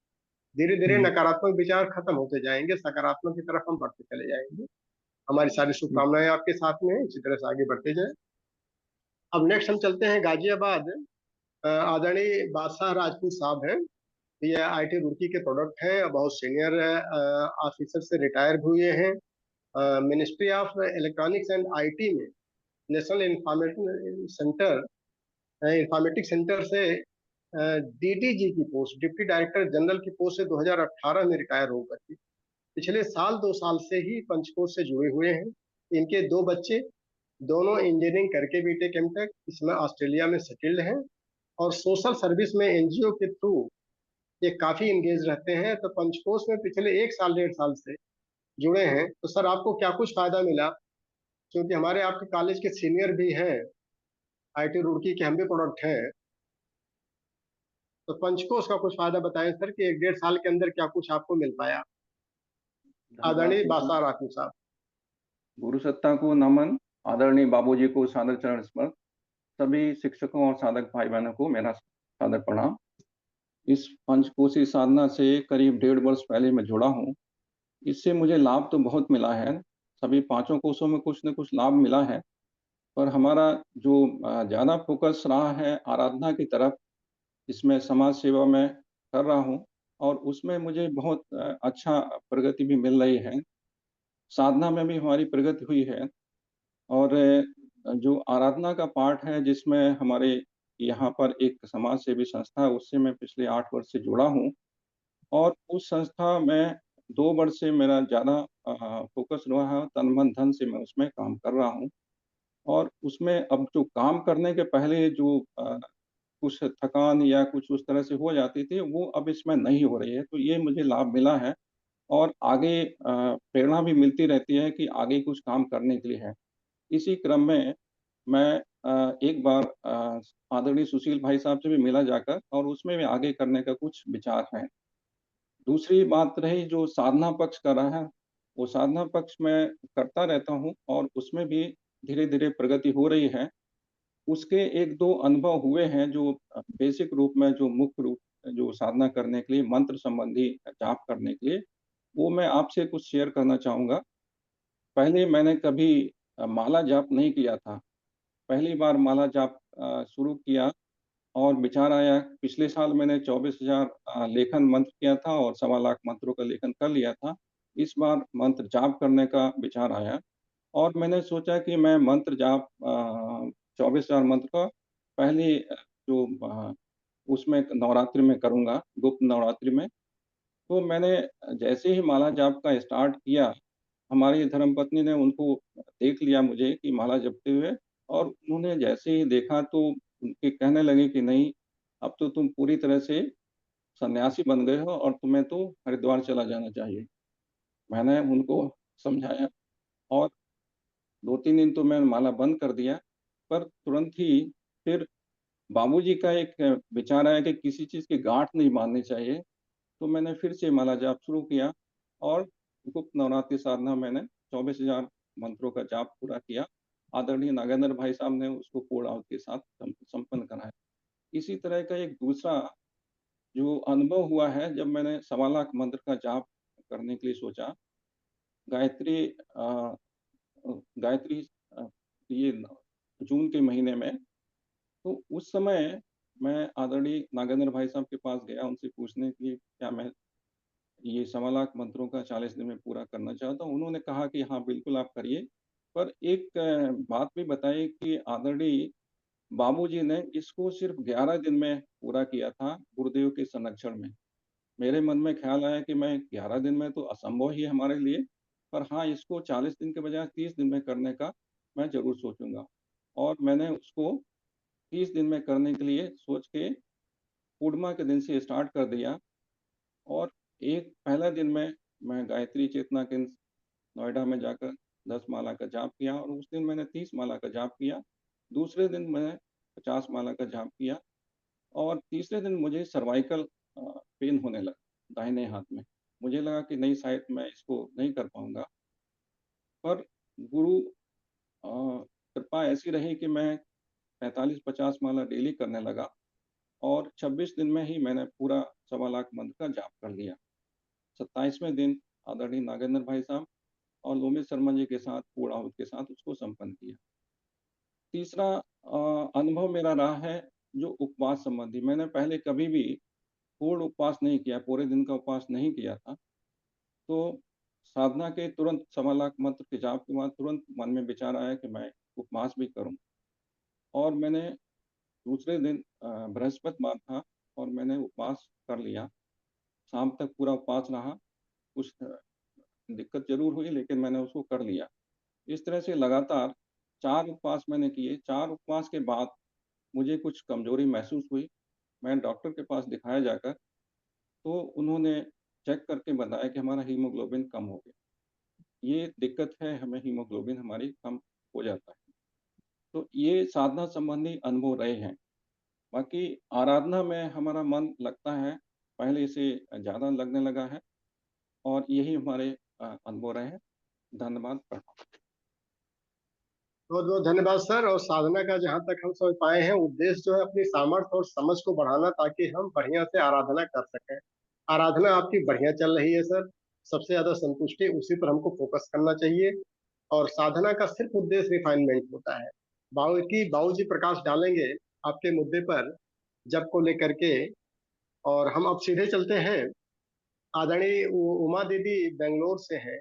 धीरे धीरे हम्म नकारात्मक विचार खत्म होते जाएंगे, सकारात्मक की तरफ हम बढ़ते चले जाएंगे। हमारी सारी हम्म शुभकामनाएं आपके साथ में हैं, इसी तरह से आगे बढ़ते जाएं। अब नेक्स्ट हम चलते हैं गाजियाबाद। आदरणीय बादशाह राजपूत साहब हैं। ये आईटी रुड़की के प्रोडक्ट हैं, बहुत सीनियर ऑफिसर से रिटायर हुए हैं। Ministry of electronics and IT में नेशनल इंफॉर्मेटिक्स सेंटर से डीडीजी की पोस्ट, डिप्टी डायरेक्टर जनरल की पोस्ट से 2018 में रिटायर होकर के पिछले साल 2 साल से ही पंचकोश से जुड़े हुए हैं। इनके 2 बच्चे, दोनों इंजीनियरिंग करके बीटेक एमटेक इसमें ऑस्ट्रेलिया में सेटल्ड हैं। और सोशल सर्विस में एनजीओ के थ्रू ये काफी इंगेज रहते हैं। तो पंचकोश में पिछले 1 साल 1.5 साल से जुड़े हैं, तो सर आपको क्या कुछ फायदा मिला? क्योंकि हमारे आपके कॉलेज के सीनियर भी हैं, आईटी रुड़की के हम भी प्रोडक्ट हैं। तो पंचकोश का कुछ फायदा बताएं सर कि 1 1.5 साल के अंदर क्या कुछ आपको मिल पाया। धन्यवाद आदरणीय गुरु बासा राठौर साहब। गुरु सत्ता को नमन। आदरणीय बाबूजी को सादर चरण स्मरण। सभी शिक्षकों और साधक भाई बहनों को मेरा सादर प्रणाम। इस पंचकोशी साधना से करीब 1.5 वर्ष पहले मैं जुड़ा हूँ। इससे मुझे लाभ तो बहुत मिला है, सभी 5 कोषों में कुछ न कुछ लाभ मिला है, पर हमारा जो ज़्यादा फोकस रहा है आराधना की तरफ, इसमें समाज सेवा में कर रहा हूँ और उसमें मुझे बहुत अच्छा प्रगति भी मिल रही है। साधना में भी हमारी प्रगति हुई है और जो आराधना का पार्ट है जिसमें हमारे यहाँ पर एक समाज सेवी संस्था है, उससे मैं पिछले 8 वर्ष से जुड़ा हूँ और उस संस्था में 2 वर्ष से मेरा ज़्यादा फोकस रहा है, तन मन धन से मैं उसमें काम कर रहा हूँ और उसमें अब जो काम करने के पहले जो कुछ थकान या कुछ उस तरह से हो जाती थी, वो अब इसमें नहीं हो रही है, तो ये मुझे लाभ मिला है और आगे प्रेरणा भी मिलती रहती है कि आगे कुछ काम करने के लिए है। इसी क्रम में मैं एक बार आदरणीय सुशील भाई साहब से भी मिला जाकर और उसमें भी आगे करने का कुछ विचार है। दूसरी बात रही जो साधना पक्ष का रहा है, वो साधना पक्ष में करता रहता हूँ और उसमें भी धीरे-धीरे प्रगति हो रही है। उसके 1-2 अनुभव हुए हैं जो बेसिक रूप में जो मुख्य रूप जो साधना करने के लिए मंत्र संबंधी जाप करने के लिए, वो मैं आपसे कुछ शेयर करना चाहूँगा। पहले मैंने कभी माला जाप नहीं किया था। पहली बार माला जाप शुरू किया और विचार आया, पिछले साल मैंने 24,000 लेखन मंत्र किया था और 1.25 लाख मंत्रों का लेखन कर लिया था। इस बार मंत्र जाप करने का विचार आया और मैंने सोचा कि मैं मंत्र जाप 24,000 मंत्र का पहले जो उसमें नवरात्रि में करूँगा, गुप्त नवरात्रि में। तो मैंने जैसे ही माला जाप का स्टार्ट किया, हमारी धर्मपत्नी ने उनको देख लिया मुझे कि माला जपते हुए और उन्होंने जैसे ही देखा तो उनके कहने लगे कि नहीं, अब तो तुम पूरी तरह से सन्यासी बन गए हो और तुम्हें तो हरिद्वार चला जाना चाहिए। मैंने उनको समझाया और 2-3 दिन तो मैंने माला बंद कर दिया, पर तुरंत ही फिर बाबूजी का एक विचार आया कि किसी चीज़ की गाँठ नहीं बाँधनी चाहिए, तो मैंने फिर से माला जाप शुरू किया और गुप्त नवरात्रि साधना मैंने 24,000 मंत्रों का जाप पूरा किया। आदरणीय नागेंद्र भाई साहब ने उसको पूर्ण आहुति के साथ संपन्न कराया। इसी तरह का एक दूसरा जो अनुभव हुआ है जब मैंने 1.25 लाख मंत्र का जाप करने के लिए सोचा, गायत्री गायत्री ये जून के महीने में, तो उस समय मैं आदरणीय नागेंद्र भाई साहब के पास गया उनसे पूछने के लिए क्या मैं ये 1.25 लाख मंत्रों का 40 दिन में पूरा करना चाहता हूँ। उन्होंने कहा कि हाँ, बिल्कुल आप करिए, पर एक बात भी बताई कि आदरणीय बाबूजी ने इसको सिर्फ़ 11 दिन में पूरा किया था गुरुदेव के संरक्षण में। मेरे मन में ख़्याल आया कि मैं 11 दिन में तो असंभव ही है हमारे लिए, पर हाँ, इसको 40 दिन के बजाय 30 दिन में करने का मैं ज़रूर सोचूँगा। और मैंने उसको 30 दिन में करने के लिए सोच के पूर्णिमा के दिन से स्टार्ट कर दिया और एक पहला दिन में मैं गायत्री चेतना केंद्र नोएडा में जाकर 10 माला का जाप किया और उस दिन मैंने 30 माला का जाप किया। दूसरे दिन मैं 50 माला का जाप किया और तीसरे दिन मुझे सर्वाइकल पेन होने लगा दाहिने हाथ में। मुझे लगा कि नहीं, शायद मैं इसको नहीं कर पाऊँगा। पर गुरु कृपा ऐसी रही कि मैं 45-50 माला डेली करने लगा और 26 दिन में ही मैंने पूरा 1.25 लाख मंत्र का जाप कर लिया। 27वें दिन आदरणीय नागेंद्र भाई साहब और लोमित शर्मा जी के साथ पूर्ण आहुति के साथ उसको संपन्न किया। तीसरा अनुभव मेरा रहा है जो उपवास संबंधी। मैंने पहले कभी भी पूर्ण उपवास नहीं किया, पूरे दिन का उपवास नहीं किया था। तो साधना के तुरंत 1.25 लाख मंत्र के जाप के बाद तुरंत मन में विचार आया कि मैं उपवास भी करूँ और मैंने दूसरे दिन बृहस्पतिवार था और मैंने उपवास कर लिया। शाम तक पूरा उपवास रहा। कुछ दिक्कत ज़रूर हुई लेकिन मैंने उसको कर लिया। इस तरह से लगातार 4 उपवास मैंने किए। 4 उपवास के बाद मुझे कुछ कमजोरी महसूस हुई। मैं डॉक्टर के पास दिखाया जाकर, तो उन्होंने चेक करके बताया कि हमारा हीमोग्लोबिन कम हो गया। ये दिक्कत है, हमें हीमोग्लोबिन हमारी कम हो जाता है। तो ये साधना संबंधी अनुभव रहे हैं। बाकी आराधना में हमारा मन लगता है, पहले से ज़्यादा लगने लगा है, और यही हमारे अनुभव रहे हैं। धन्यवाद, प्रणाम। बहुत बहुत धन्यवाद सर। और साधना का जहाँ तक हम समझ पाए हैं, उद्देश्य जो है अपनी सामर्थ्य और समझ को बढ़ाना, ताकि हम बढ़िया से आराधना कर सकें। आराधना आपकी बढ़िया चल रही है सर। सबसे ज्यादा संतुष्टि उसी पर हमको फोकस करना चाहिए। और साधना का सिर्फ उद्देश्य रिफाइनमेंट होता है। बाबूजी प्रकाश डालेंगे आपके मुद्दे पर, जब को लेकर के। और हम अब सीधे चलते हैं। आदरणीय उमा दीदी बेंगलोर से हैं,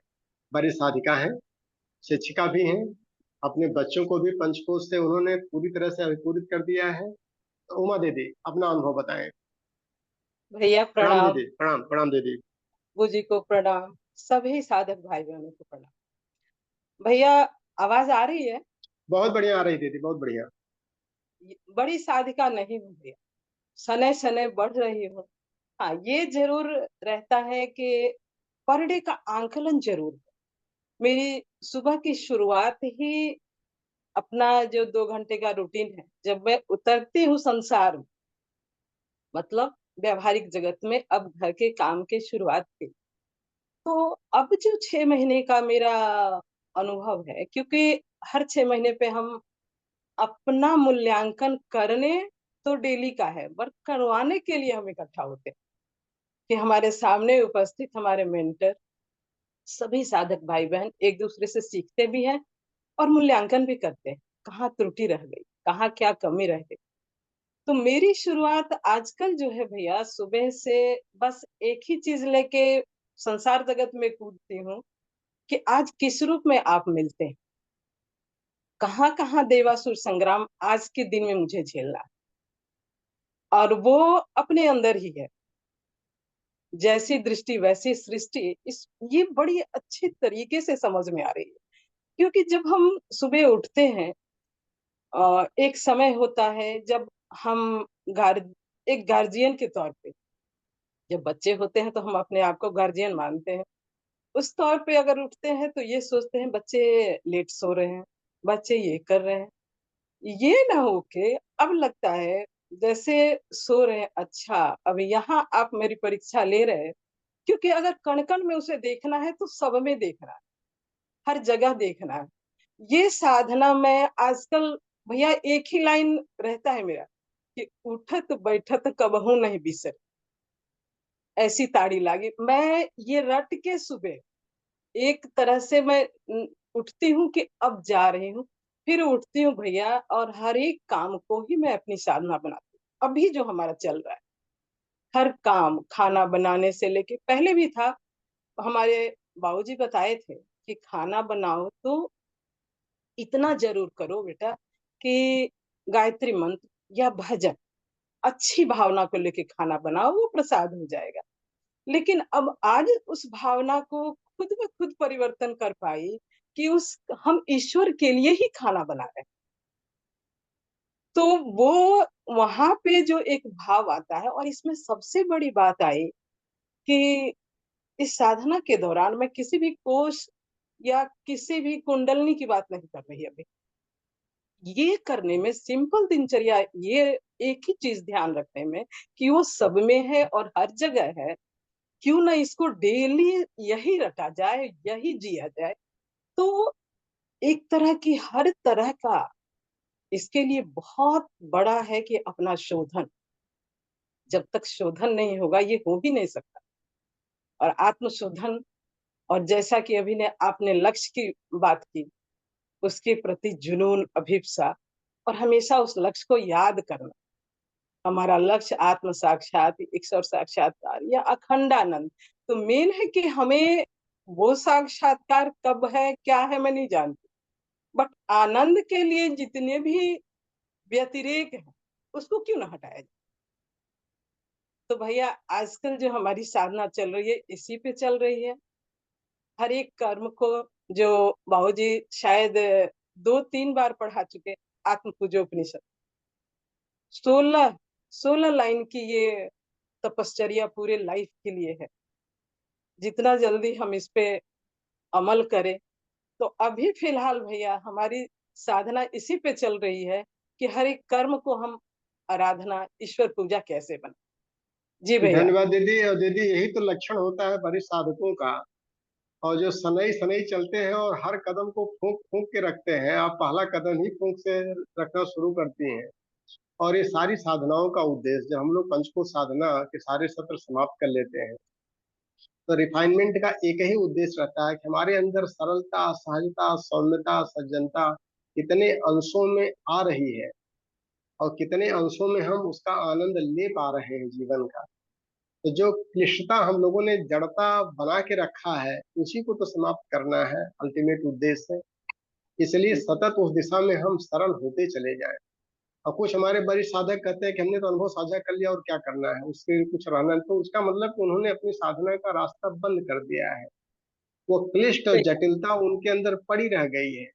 बड़ी साधिका हैं, शिक्षिका भी हैं। अपने बच्चों को भी पंचकोश से उन्होंने पूरी तरह से अभिपूरित कर दिया है। तो उमा दीदी अपना अनुभव बताएं। भैया प्रणाम प्रणाम। दीदी, प्रणाम प्रणाम दीदी। गुरुजी को प्रणाम। सभी साधक भाई बहनों को प्रणाम। भैया आवाज आ रही है? बहुत बढ़िया आ रही दीदी, बहुत बढ़िया। बड़ी साधिका नहीं हूँ भैया, सने सने बढ़ रही हूँ। हाँ, ये जरूर रहता है कि पर डे का आंकलन जरूर है। मेरी सुबह की शुरुआत ही अपना जो 2 घंटे का रूटीन है, जब मैं उतरती हूँ संसार में, मतलब व्यवहारिक जगत में, अब घर के काम की शुरुआत की, तो अब जो 6 महीने का मेरा अनुभव है, क्योंकि हर 6 महीने पे हम अपना मूल्यांकन करने तो डेली का है, पर करवाने के लिए हम इकट्ठा होते हैं कि हमारे सामने उपस्थित हमारे मेंटर, सभी साधक भाई बहन एक दूसरे से सीखते भी हैं और मूल्यांकन भी करते हैं, कहाँ त्रुटि रह गई, कहाँ क्या कमी रह गई। तो मेरी शुरुआत आजकल जो है भैया, सुबह से बस एक ही चीज लेके संसार जगत में कूदती हूँ कि आज किस रूप में आप मिलते हैं, कहाँ कहाँ देवासुर संग्राम आज के दिन में मुझे झेलना है, और वो अपने अंदर ही है। जैसी दृष्टि वैसी सृष्टि, इस ये बड़ी अच्छी तरीके से समझ में आ रही है। क्योंकि जब हम सुबह उठते हैं, एक समय होता है जब हम एक गार्जियन के तौर पे, जब बच्चे होते हैं तो हम अपने आप को गार्जियन मानते हैं। उस तौर पे अगर उठते हैं तो ये सोचते हैं बच्चे लेट सो रहे हैं, बच्चे ये कर रहे हैं। ये ना हो के अब लगता है जैसे सो रहे हैं, अच्छा अब यहाँ आप मेरी परीक्षा ले रहे हैं। क्योंकि अगर कण कण में उसे देखना है तो सब में देखना है, हर जगह देखना है। ये साधना में आजकल भैया एक ही लाइन रहता है मेरा कि उठत बैठत कबहू नहीं बिसर, ऐसी ताड़ी लागी। मैं ये रट के सुबह एक तरह से मैं उठती हूँ कि अब जा रही हूँ, फिर उठती हूँ भैया, और हर एक काम को ही मैं अपनी साधना बनाती हूँ। अभी जो हमारा चल रहा है, हर काम, खाना बनाने से लेके, पहले भी था, हमारे बाबूजी बताए थे कि खाना बनाओ तो इतना जरूर करो बेटा कि गायत्री मंत्र या भजन, अच्छी भावना को लेके खाना बनाओ, वो प्रसाद हो जाएगा। लेकिन अब आज उस भावना को खुद ब खुद परिवर्तन कर पाई कि उस हम ईश्वर के लिए ही खाना बना रहे हैं। तो वो वहां पे जो एक भाव आता है, और इसमें सबसे बड़ी बात आई कि इस साधना के दौरान मैं किसी भी कोष या किसी भी कुंडलनी की बात नहीं कर रही अभी। ये करने में सिंपल दिनचर्या, ये एक ही चीज ध्यान रखने में कि वो सब में है और हर जगह है, क्यों ना इसको डेली यही रटा जाए, यही जिया जाए। तो एक तरह की हर तरह का इसके लिए बहुत बड़ा है कि अपना शोधन, जब तक शोधन नहीं होगा ये हो भी नहीं सकता। और आत्मशोधन, और जैसा कि अभी ने आपने लक्ष्य की बात की, उसके प्रति जुनून, अभिप्सा, और हमेशा उस लक्ष्य को याद करना। हमारा लक्ष्य आत्म साक्षात, ईश्वर साक्षात्कार या अखंडानंद। तो मेन है कि हमें वो साक्षात्कार कब है, क्या है, मैं नहीं जानती, बट आनंद के लिए जितने भी व्यतिरेक है उसको क्यों ना हटाया जाए। तो भैया आजकल जो हमारी साधना चल रही है इसी पे चल रही है। हर एक कर्म को, जो बाबूजी शायद 2-3 बार पढ़ा चुके, आत्म पूजोपनिषद, 16 लाइन की ये तपश्चर्या पूरे लाइफ के लिए है। जितना जल्दी हम इस पे अमल करें, तो अभी फिलहाल भैया हमारी साधना इसी पे चल रही है कि हर एक कर्म को हम आराधना, ईश्वर पूजा कैसे बने। जी भैया। धन्यवाद दीदी। और दीदी यही तो लक्षण होता है बड़े साधकों का। और जो सनई सनई चलते हैं और हर कदम को फूंक फूंक के रखते हैं, आप पहला कदम ही फूंक से रखना शुरू करती हैं। और ये सारी साधनाओं का उद्देश्य, जब हम लोग पंचकोश साधना के सारे सत्र समाप्त कर लेते हैं, तो रिफाइनमेंट का एक ही उद्देश्य रहता है कि हमारे अंदर सरलता, सहजता, सौम्यता, सज्जनता कितने अंशों में आ रही है और कितने अंशों में हम उसका आनंद ले पा रहे हैं जीवन का। तो जो क्लिष्टता हम लोगों ने जड़ता बना के रखा है, उसी को तो समाप्त करना है अल्टीमेट उद्देश्य है। इसलिए सतत उस दिशा में हम सरल होते चले जाएं। और कुछ हमारे वरिष्ठ साधक कहते हैं कि हमने तो अनुभव साझा कर लिया और क्या करना है, उसके कुछ रहना नहीं। तो उसका मतलब कि उन्होंने अपनी साधना का रास्ता बंद कर दिया है। वो क्लिष्ट और जटिलता उनके अंदर पड़ी रह गई है।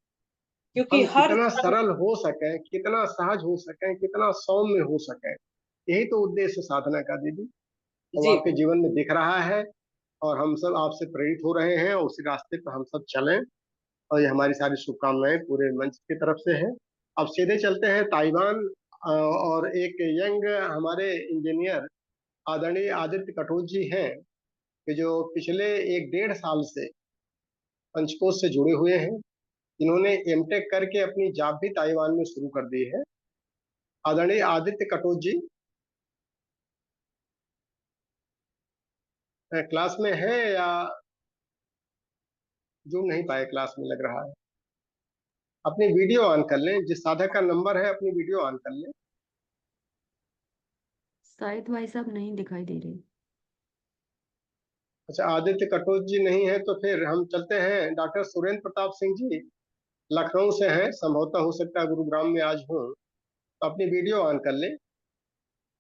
क्योंकि हम हर कितना सरल हो सके, कितना सहज हो सके, कितना सौम्य हो सके, यही तो उद्देश्य साधना का दीदी। और जी आपके जीवन में दिख रहा है और हम सब आपसे प्रेरित हो रहे हैं और उसी रास्ते पर हम सब चलें। और ये हमारी सारी शुभकामनाएं पूरे मंच की तरफ से है। अब सीधे चलते हैं ताइवान। और एक यंग हमारे इंजीनियर आदरणीय आदित्य कटोच जी हैं, कि जो पिछले 1 डेढ़ साल से पंचकोश से जुड़े हुए हैं। इन्होंने एमटेक करके अपनी जॉब भी ताइवान में शुरू कर दी है। आदरणीय आदित्य कटोच जी क्लास में है या जुड़ नहीं पाए क्लास में, लग रहा है। अपनी वीडियो ऑन कर लें, जिस साधक का नंबर है अपनी वीडियो ऑन कर लें। शायद भाई साहब नहीं दिखाई दे रहे। अच्छा, आदित्य कटोच जी नहीं है तो फिर हम चलते हैं डॉक्टर सुरेंद्र प्रताप सिंह जी, लखनऊ से हैं, संभवतः हो सकता है गुरुग्राम में आज हों। तो अपनी वीडियो ऑन कर लें।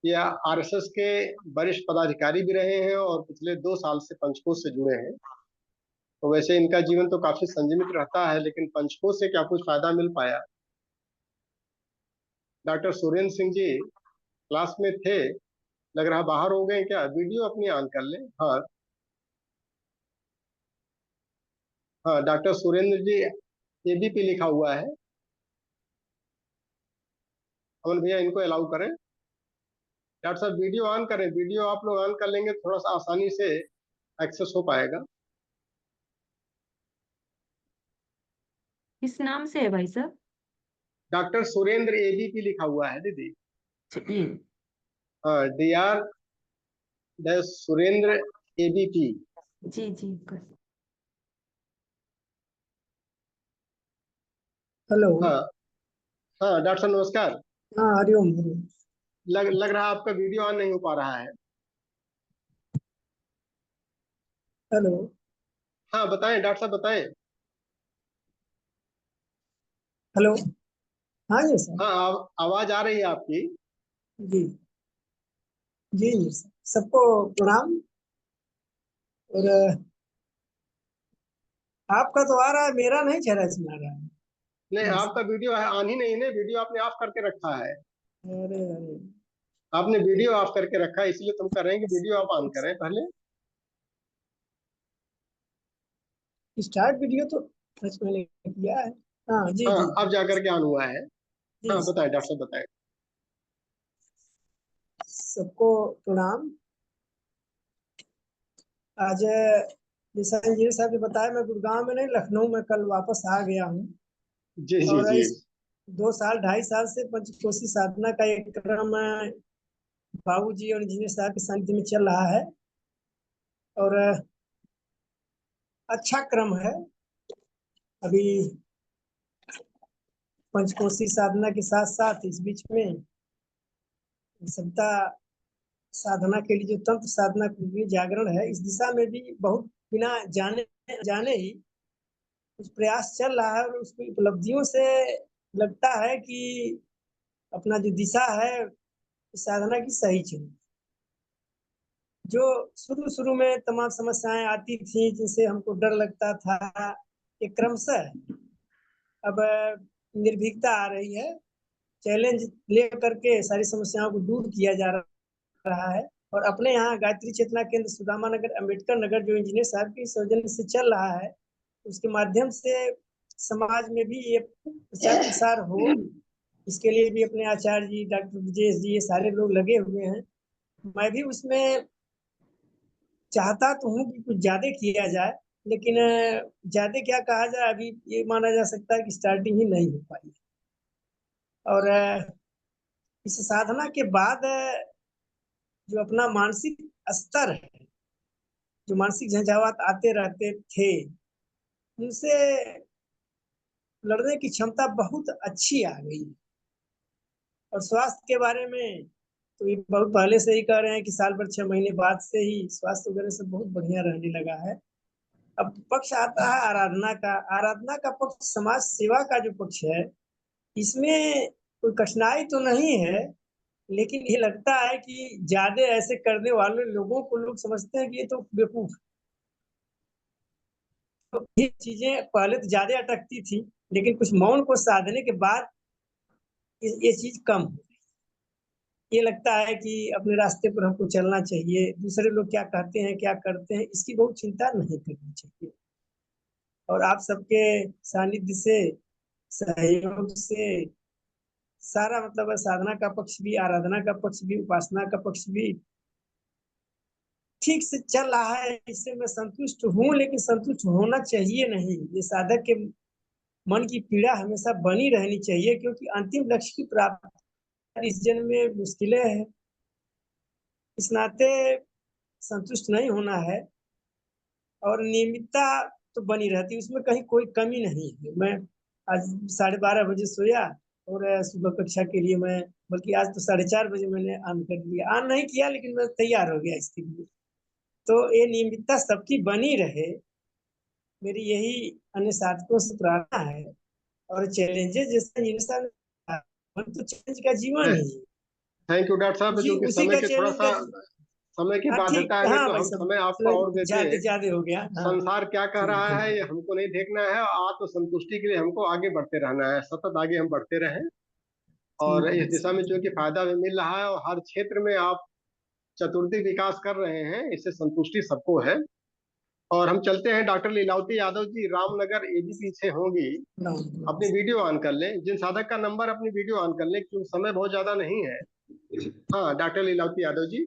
या आरएसएस के वरिष्ठ पदाधिकारी भी रहे हैं और पिछले 2 साल से पंचकोश से जुड़े हैं। तो वैसे इनका जीवन तो काफी संयमित रहता है, लेकिन पंचकोश से क्या कुछ फायदा मिल पाया? डॉक्टर सुरेंद्र सिंह जी क्लास में थे, लग रहा बाहर हो गए क्या? वीडियो अपनी ऑन कर लें। हाँ हाँ, डॉक्टर सुरेंद्र जी एबीपी लिखा हुआ है। अमन भैया इनको अलाउ करें। डॉक्टर साहब वीडियो ऑन करें, वीडियो आप लोग ऑन कर लेंगे थोड़ा सा आसानी से एक्सेस हो पाएगा। किस नाम से है भाई साहब? डॉक्टर सुरेंद्र एबीपी लिखा हुआ है दीदी। ये हाँ, DR सुरेंद्र एबीपी। जी जी हेलो। हाँ हाँ, डॉक्टर साहब नमस्कार। हाँ, हरिओम हरिओम। लग रहा है आपका वीडियो ऑन नहीं हो पा रहा है। हेलो। हाँ बताएं डॉक्टर साहब, बताएं। हेलो। हाँ जी सर। हाँ, आवाज आ रही है आपकी। जी जी जी सर, सबको प्रणाम। और आपका तो आ रहा है, मेरा नहीं चेहरा इसमें आ रहा है। नहीं, जी आपका वीडियो है ऑन ही नहीं है, वीडियो आपने ऑफ करके रखा है। सर। अरे अरे। आपने वीडियो ऑफ करके रखा है, इसलिए तुम कर रहे हैं कि वीडियो आप ऑन करें पहले। स्टार्ट वीडियो तो टच मैंने किया है। हाँ जी हाँ, जी अब जाकर के ऑन हुआ है। जी हाँ सर। बताएं डॉक्टर साहब, बताएं। सबको प्रणाम। आज जैसा इंजीनियर साहब ने बताया, मैं गुड़गांव में नहीं, लखनऊ में कल वापस आ गया हूँ। जी जी और जी। इस 2 साल 2.5 साल से पंचकोशी साधना का एक क्रम बाबू जी और इंजीनियर साहब के सानिध्य में चल रहा है। और अच्छा क्रम है। अभी पंचकोशी साधना के साथ साथ इस बीच में सविता साधना के लिए, जो तंत्र साधना के लिए जागरण है, इस दिशा में भी बहुत बिना जाने जाने ही कुछ प्रयास चल रहा है। और उसकी उपलब्धियों से लगता है कि अपना जो दिशा है इस साधना की सही चल। जो शुरू शुरू में तमाम समस्याएं आती थी, जिनसे हमको डर लगता था, ये क्रमशः अब निर्भीकता आ रही है। चैलेंज ले करके सारी समस्याओं को दूर किया जा रहा है। और अपने यहाँ गायत्री चेतना केंद्र सुदामा नगर अम्बेडकर नगर जो इंजीनियर साहब की सौजन्य से चल रहा है, उसके माध्यम से समाज में भी ये प्रचार प्रसार हो, इसके लिए भी अपने आचार्य जी, डॉक्टर विजय जी, ये सारे लोग लगे हुए हैं। मैं भी उसमें चाहता तो हूँ कि कुछ ज्यादा किया जाए, लेकिन ज्यादा क्या कहा जाए, अभी ये माना जा सकता है कि स्टार्टिंग ही नहीं हो पाई। और इस साधना के बाद जो अपना मानसिक स्तर है, जो मानसिक झंझावात आते रहते थे, उनसे लड़ने की क्षमता बहुत अच्छी आ गई। और स्वास्थ्य के बारे में तो ये बहुत पहले से ही कह रहे हैं कि साल भर 6 महीने बाद से ही स्वास्थ्य वगैरह सब बहुत बढ़िया रहने लगा है। अब पक्ष आता है आराधना का। आराधना का पक्ष समाज सेवा का जो पक्ष है, इसमें कोई कठिनाई तो नहीं है, लेकिन ये लगता है कि ज्यादा ऐसे करने वाले लोगों को लोग समझते हैं कि ये तो बेवकूफ। तो ये चीजें पहले तो ज्यादा अटकती थी, लेकिन कुछ मौन को साधने के बाद ये चीज कम हो। ये लगता है कि अपने रास्ते पर हमको चलना चाहिए, दूसरे लोग क्या कहते हैं क्या करते हैं इसकी बहुत चिंता नहीं करनी चाहिए। और आप सबके सानिध्य से, सहयोग से सारा मतलब साधना का पक्ष भी, आराधना का पक्ष भी, उपासना का पक्ष भी ठीक से चल रहा है। इससे मैं संतुष्ट हूँ, लेकिन संतुष्ट होना चाहिए नहीं। ये साधक के मन की पीड़ा हमेशा बनी रहनी चाहिए, क्योंकि अंतिम लक्ष्य की प्राप्ति इस जन्म में मुश्किलें है। इस नाते संतुष्ट नहीं होना है, और नियमितता तो बनी रहती है, उसमें कहीं कोई कमी नहीं है। मैं आज 12:30 बजे सोया, और सुबह कक्षा के लिए मैं, बल्कि आज तो 4:30 बजे मैंने ऑन कर दिया। ऑन नहीं किया, लेकिन मैं तैयार हो गया इसके लिए। तो ये नियमितता सबकी बनी रहे, मेरी यही अन्य साथियों से प्रार्थना है। और चैलेंजेस जैसे इंसान तो चैलेंज का जीवन ही है। थैंक यू डॉक्टर साहब, जी, क्योंकि उसी समय का के थोड़ा चैलेंज सा का। समय की हाँ ठीक, बाध्यता है, नहीं हाँ तो भाई हम सब समय आपको और देते। ज्यादा ज्यादा हो गया। हाँ संसार क्या कह जी रहा जी है ये हमको नहीं देखना है, आत्म संतुष्टि के लिए हमको आगे बढ़ते रहना है, सतत आगे हम बढ़ते रहें। और ठीक इस है दिशा में सर। चूंकि फायदा भी मिल रहा है और हर क्षेत्र में आप चतुर्थी विकास कर रहे हैं, इससे संतुष्टि सबको है। और हम चलते हैं डॉक्टर लीलावती यादव जी, रामनगर एजीपी से होंगी। अपनी वीडियो ऑन कर लें, जिन साधक का नंबर अपनी वीडियो ऑन कर लें, क्योंकि समय बहुत ज्यादा नहीं है। हाँ डॉक्टर लीलावती यादव जी।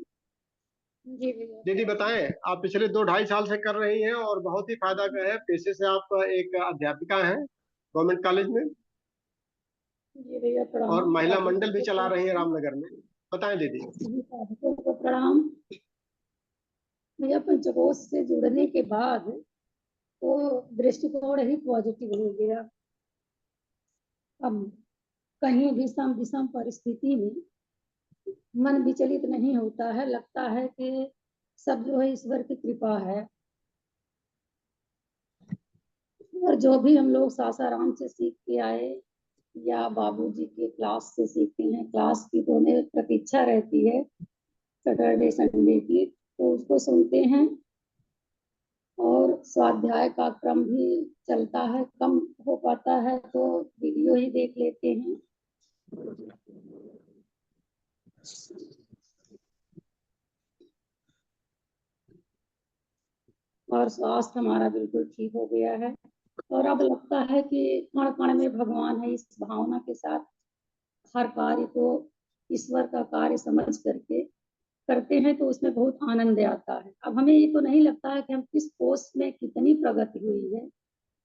जी भैया। दीदी बताएं, आप पिछले 2-2.5 साल से कर रही हैं और बहुत ही फायदा का है। पेशे से आप एक अध्यापिका हैं गवर्नमेंट कॉलेज में, जी भैया और प्रणाम महिला मंडल भी साधकों चला को। रही है रामनगर में। बताएं दीदी। जी साधकों को प्रणाम। भैया पंचकोश से जुड़ने के बाद तो दृष्टिकोण ही पॉजिटिव हो गया। अब कहीं भी सम विषम परिस्थिति में मन विचलित नहीं होता है, लगता है कि सब जो है ईश्वर की कृपा है। और जो भी हम लोग सासाराम से सीख के आए या बाबूजी के क्लास से सीखते हैं, क्लास की तो हमें प्रतीक्षा रहती है सैटरडे संडे की, तो उसको सुनते हैं। और स्वाध्याय का क्रम भी चलता है, कम हो पाता है तो वीडियो ही देख लेते हैं। और स्वास्थ्य हमारा बिल्कुल ठीक हो गया है। और अब लगता है कि कण कण में भगवान है, इस भावना के साथ हर कार्य को ईश्वर का कार्य समझ करके करते हैं तो उसमें बहुत आनंद आता है। अब हमें ये तो नहीं लगता है कि हम किस पोस्ट में कितनी प्रगति हुई है,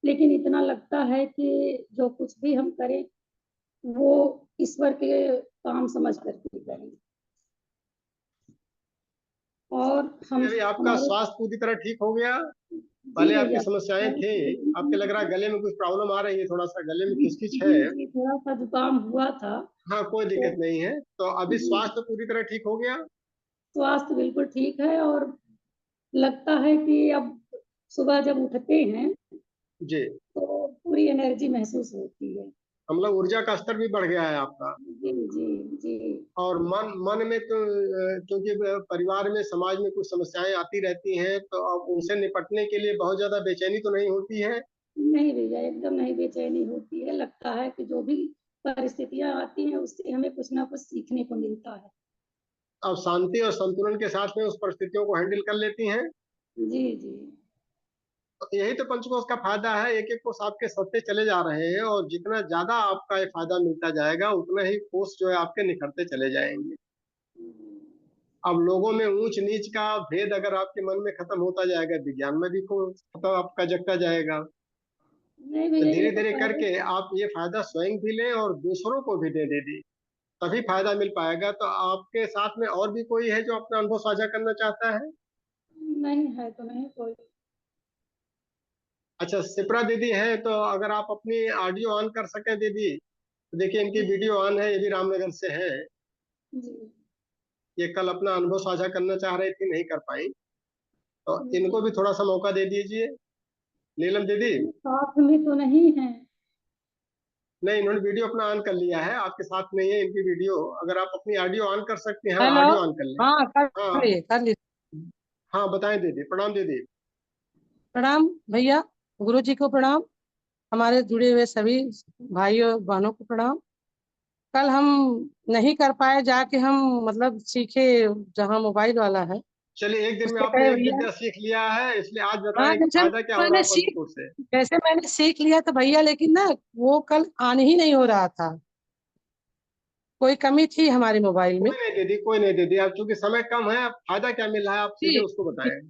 लेकिन इतना लगता है कि जो कुछ भी हम करें वो ईश्वर के काम समझ करके करें। और हम अभी आपका हमारे स्वास्थ्य पूरी तरह ठीक हो गया? जी पहले आपकी भैया समस्याएं थी, आपके लग रहा है गले में कुछ प्रॉब्लम आ रही है, थोड़ा सा गले में खिचखिच है। जी थोड़ा सा जुकाम हुआ था। हाँ कोई तो दिक्कत नहीं है, तो अभी जी स्वास्थ्य पूरी तरह ठीक हो गया? स्वास्थ्य बिल्कुल ठीक है। और लगता है कि अब सुबह जब उठते हैं जी। तो पूरी एनर्जी महसूस होती है। मतलब ऊर्जा का स्तर भी बढ़ गया है आपका। जी जी जी और मन मन में तो क्योंकि परिवार में, समाज में कुछ समस्याएं आती रहती हैं, तो अब उनसे निपटने के लिए बहुत ज्यादा बेचैनी तो नहीं होती है? नहीं भैया एकदम नहीं बेचैनी होती है। लगता है कि जो भी परिस्थितियां आती हैं उससे हमें कुछ ना कुछ सीखने को मिलता है। अब शांति और संतुलन के साथ में उस परिस्थितियों को हैंडल कर लेती हैं। जी जी तो यही तो पंचकोश का फायदा है, एक एक कोष आपके सत्ते चले जा रहे हैं, और जितना ज्यादा आपका ये फायदा मिलता जाएगा उतना ही कोष जो है आपके निखरते चले जाएंगे। अब लोगों में ऊंच नीच का भेद अगर आपके मन में खत्म होता जाएगा, विज्ञान में भी खत्म आपका जगता जाएगा। नहीं तो भैया ये धीरे तो धीरे पहले करके आप ये फायदा स्वयं भी लें और दूसरों को भी दे दे दी, तभी फायदा मिल पाएगा। तो आपके साथ में और भी कोई है जो अपना अनुभव साझा करना चाहता है? नहीं है तो नहीं कोई। अच्छा, सिप्रा दीदी है, तो अगर आप अपनी ऑडियो ऑन कर सके दीदी, तो देखिए इनकी वीडियो ऑन है, ये भी रामनगर से है। जी ये कल अपना अनुभव साझा करना चाह रही थी, नहीं कर पाई, तो जी इनको भी थोड़ा सा मौका दे दीजिए। नीलम दीदी, साथ में तो नहीं है। नहीं, इन्होंने वीडियो अपना ऑन कर लिया है, आपके साथ नहीं है इनकी वीडियो। अगर आप अपनी ऑडियो ऑन कर सकते हैं, हेलो। ऑडियो ऑन कर लें। हाँ हाँ कर ली। हाँ, बताएं दीदी। प्रणाम दीदी। प्रणाम भैया, गुरु जी को प्रणाम, हमारे जुड़े हुए सभी भाइयों बहनों को प्रणाम। कल हम नहीं कर पाए जाके, हम मतलब सीखे जहाँ मोबाइल वाला है चलिए, एक दिन में उससे आपने कहे एक भैया। विद्या सीख लिया है, इसलिए आज हाँ बताएं कि फायदा क्या हो रहा है पंचकोश से। जैसे मैंने सीख लिया तो भैया, लेकिन ना वो कल ऑन ही नहीं हो रहा था, कोई कमी थी हमारे मोबाइल में। कोई नहीं दीदी, कोई नहीं दीदी, आप चूंकि समय कम है, फायदा क्या मिल रहा है आप सीधे जी उसको जी बताएं।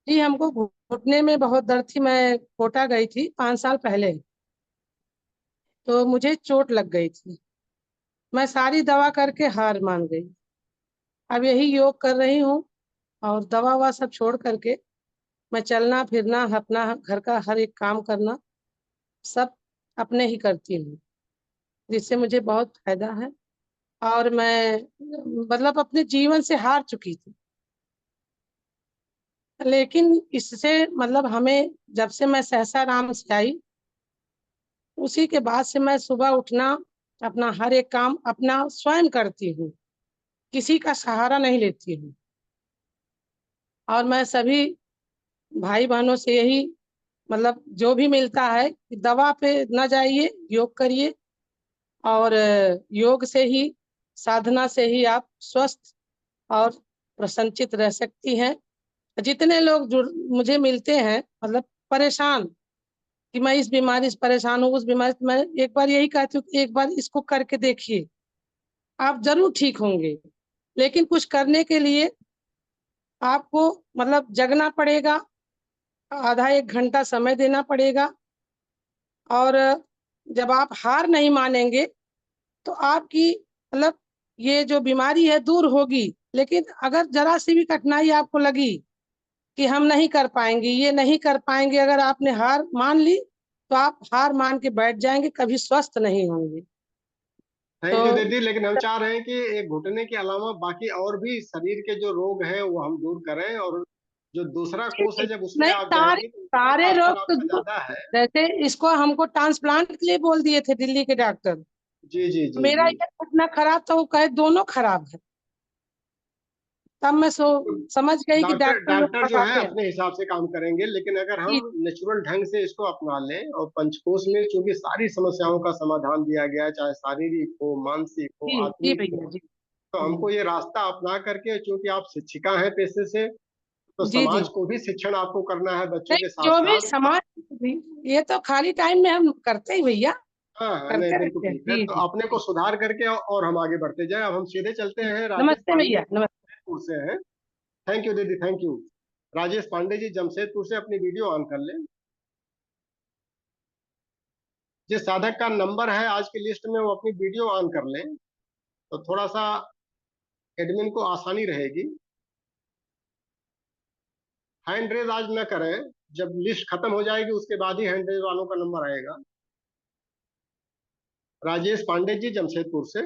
जी, हमको घुटने में बहुत दर्द थी, मैं कोटा गई थी 5 साल पहले, तो मुझे चोट लग गई थी, मैं सारी दवा करके हार मान गई। अब यही योग कर रही हूँ और दवा ववा सब छोड़ करके मैं चलना फिरना अपना घर का हर एक काम करना सब अपने ही करती हूँ, जिससे मुझे बहुत फायदा है। और मैं मतलब अपने जीवन से हार चुकी थी, लेकिन इससे मतलब हमें जब से मैं सहसा राम से आई, उसी के बाद से मैं सुबह उठना अपना हर एक काम अपना स्वयं करती हूँ, किसी का सहारा नहीं लेती हूँ। और मैं सभी भाई बहनों से यही मतलब जो भी मिलता है कि दवा पे न जाइए, योग करिए, और योग से ही, साधना से ही आप स्वस्थ और प्रसन्नचित रह सकती हैं। जितने लोग जुड़ मुझे मिलते हैं मतलब परेशान कि मैं इस बीमारी से परेशान हूँ, उस बीमारी से, मैं एक बार यही कहती हूँ कि एक बार इसको करके देखिए, आप जरूर ठीक होंगे। लेकिन कुछ करने के लिए आपको मतलब जगना पड़ेगा, आधा एक घंटा समय देना पड़ेगा। और जब आप हार नहीं मानेंगे तो आपकी मतलब ये जो बीमारी है दूर होगी। लेकिन अगर जरा सी भी कठिनाई आपको लगी कि हम नहीं कर पाएंगे, ये नहीं कर पाएंगे, अगर आपने हार मान ली तो आप हार मान के बैठ जाएंगे, कभी स्वस्थ नहीं होंगे। थैंक यू तो दीदी, लेकिन हम चाह रहे हैं कि एक घुटने के अलावा बाकी और भी शरीर के जो रोग हैं वो हम दूर करें, और जो दूसरा कोर्स है जब उसमें नहीं, आप सारे जाएंगे तो उसमें तो सारे स्तर रोग तो आपका ज्यादा है। जैसे इसको हमको ट्रांसप्लांट के लिए बोल दिए थे दिल्ली के डॉक्टर, जी जी जी मेरा जी। ये घुटना खराब था, वो कहे दोनों खराब है। तब मैं समझ गई कि डॉक्टर डॉक्टर लोग डॉक्टर जो है बताते हैं। अपने हिसाब से काम करेंगे, लेकिन अगर हम जी नेचुरल ढंग से इसको अपना लें, और पंचकोश में चूंकि सारी समस्याओं का समाधान दिया गया है, चाहे शारीरिक हो, मानसिक हो, जी जी आत्मिक भैया हो, जी तो जी हमको ये रास्ता अपना करके, चूंकि आप शिक्षिका हैं पेशे से, तो जी जी। समाज को भी शिक्षण आपको करना है बच्चों नहीं, के साथ जो भी साथ। समाज ये तो खाली टाइम में हम करते ही भैया, हाँ हाँ, नहीं करते बिल्कुल रहते हैं। ठीक है, जी तो जी अपने को जी सुधार करके और हम आगे बढ़ते जाए। अब हम सीधे चलते जी। हैं, राजेश नमस्ते पांडे भैया, जी नमस्ते। जमशेदपुर से हैं। थैंक यू दीदी, थैंक यू। राजेश पांडे जी जमशेदपुर से, अपनी वीडियो ऑन कर लें। जिस साधक का नंबर है आज की लिस्ट में, वो अपनी वीडियो ऑन कर लें, तो थोड़ा सा एडमिन को आसानी रहेगी। हैंड रेज आज न करें, जब लिस्ट खत्म हो जाएगी उसके बाद ही हैंड रेज वालों का नंबर आएगा। राजेश पांडे जी जमशेदपुर से,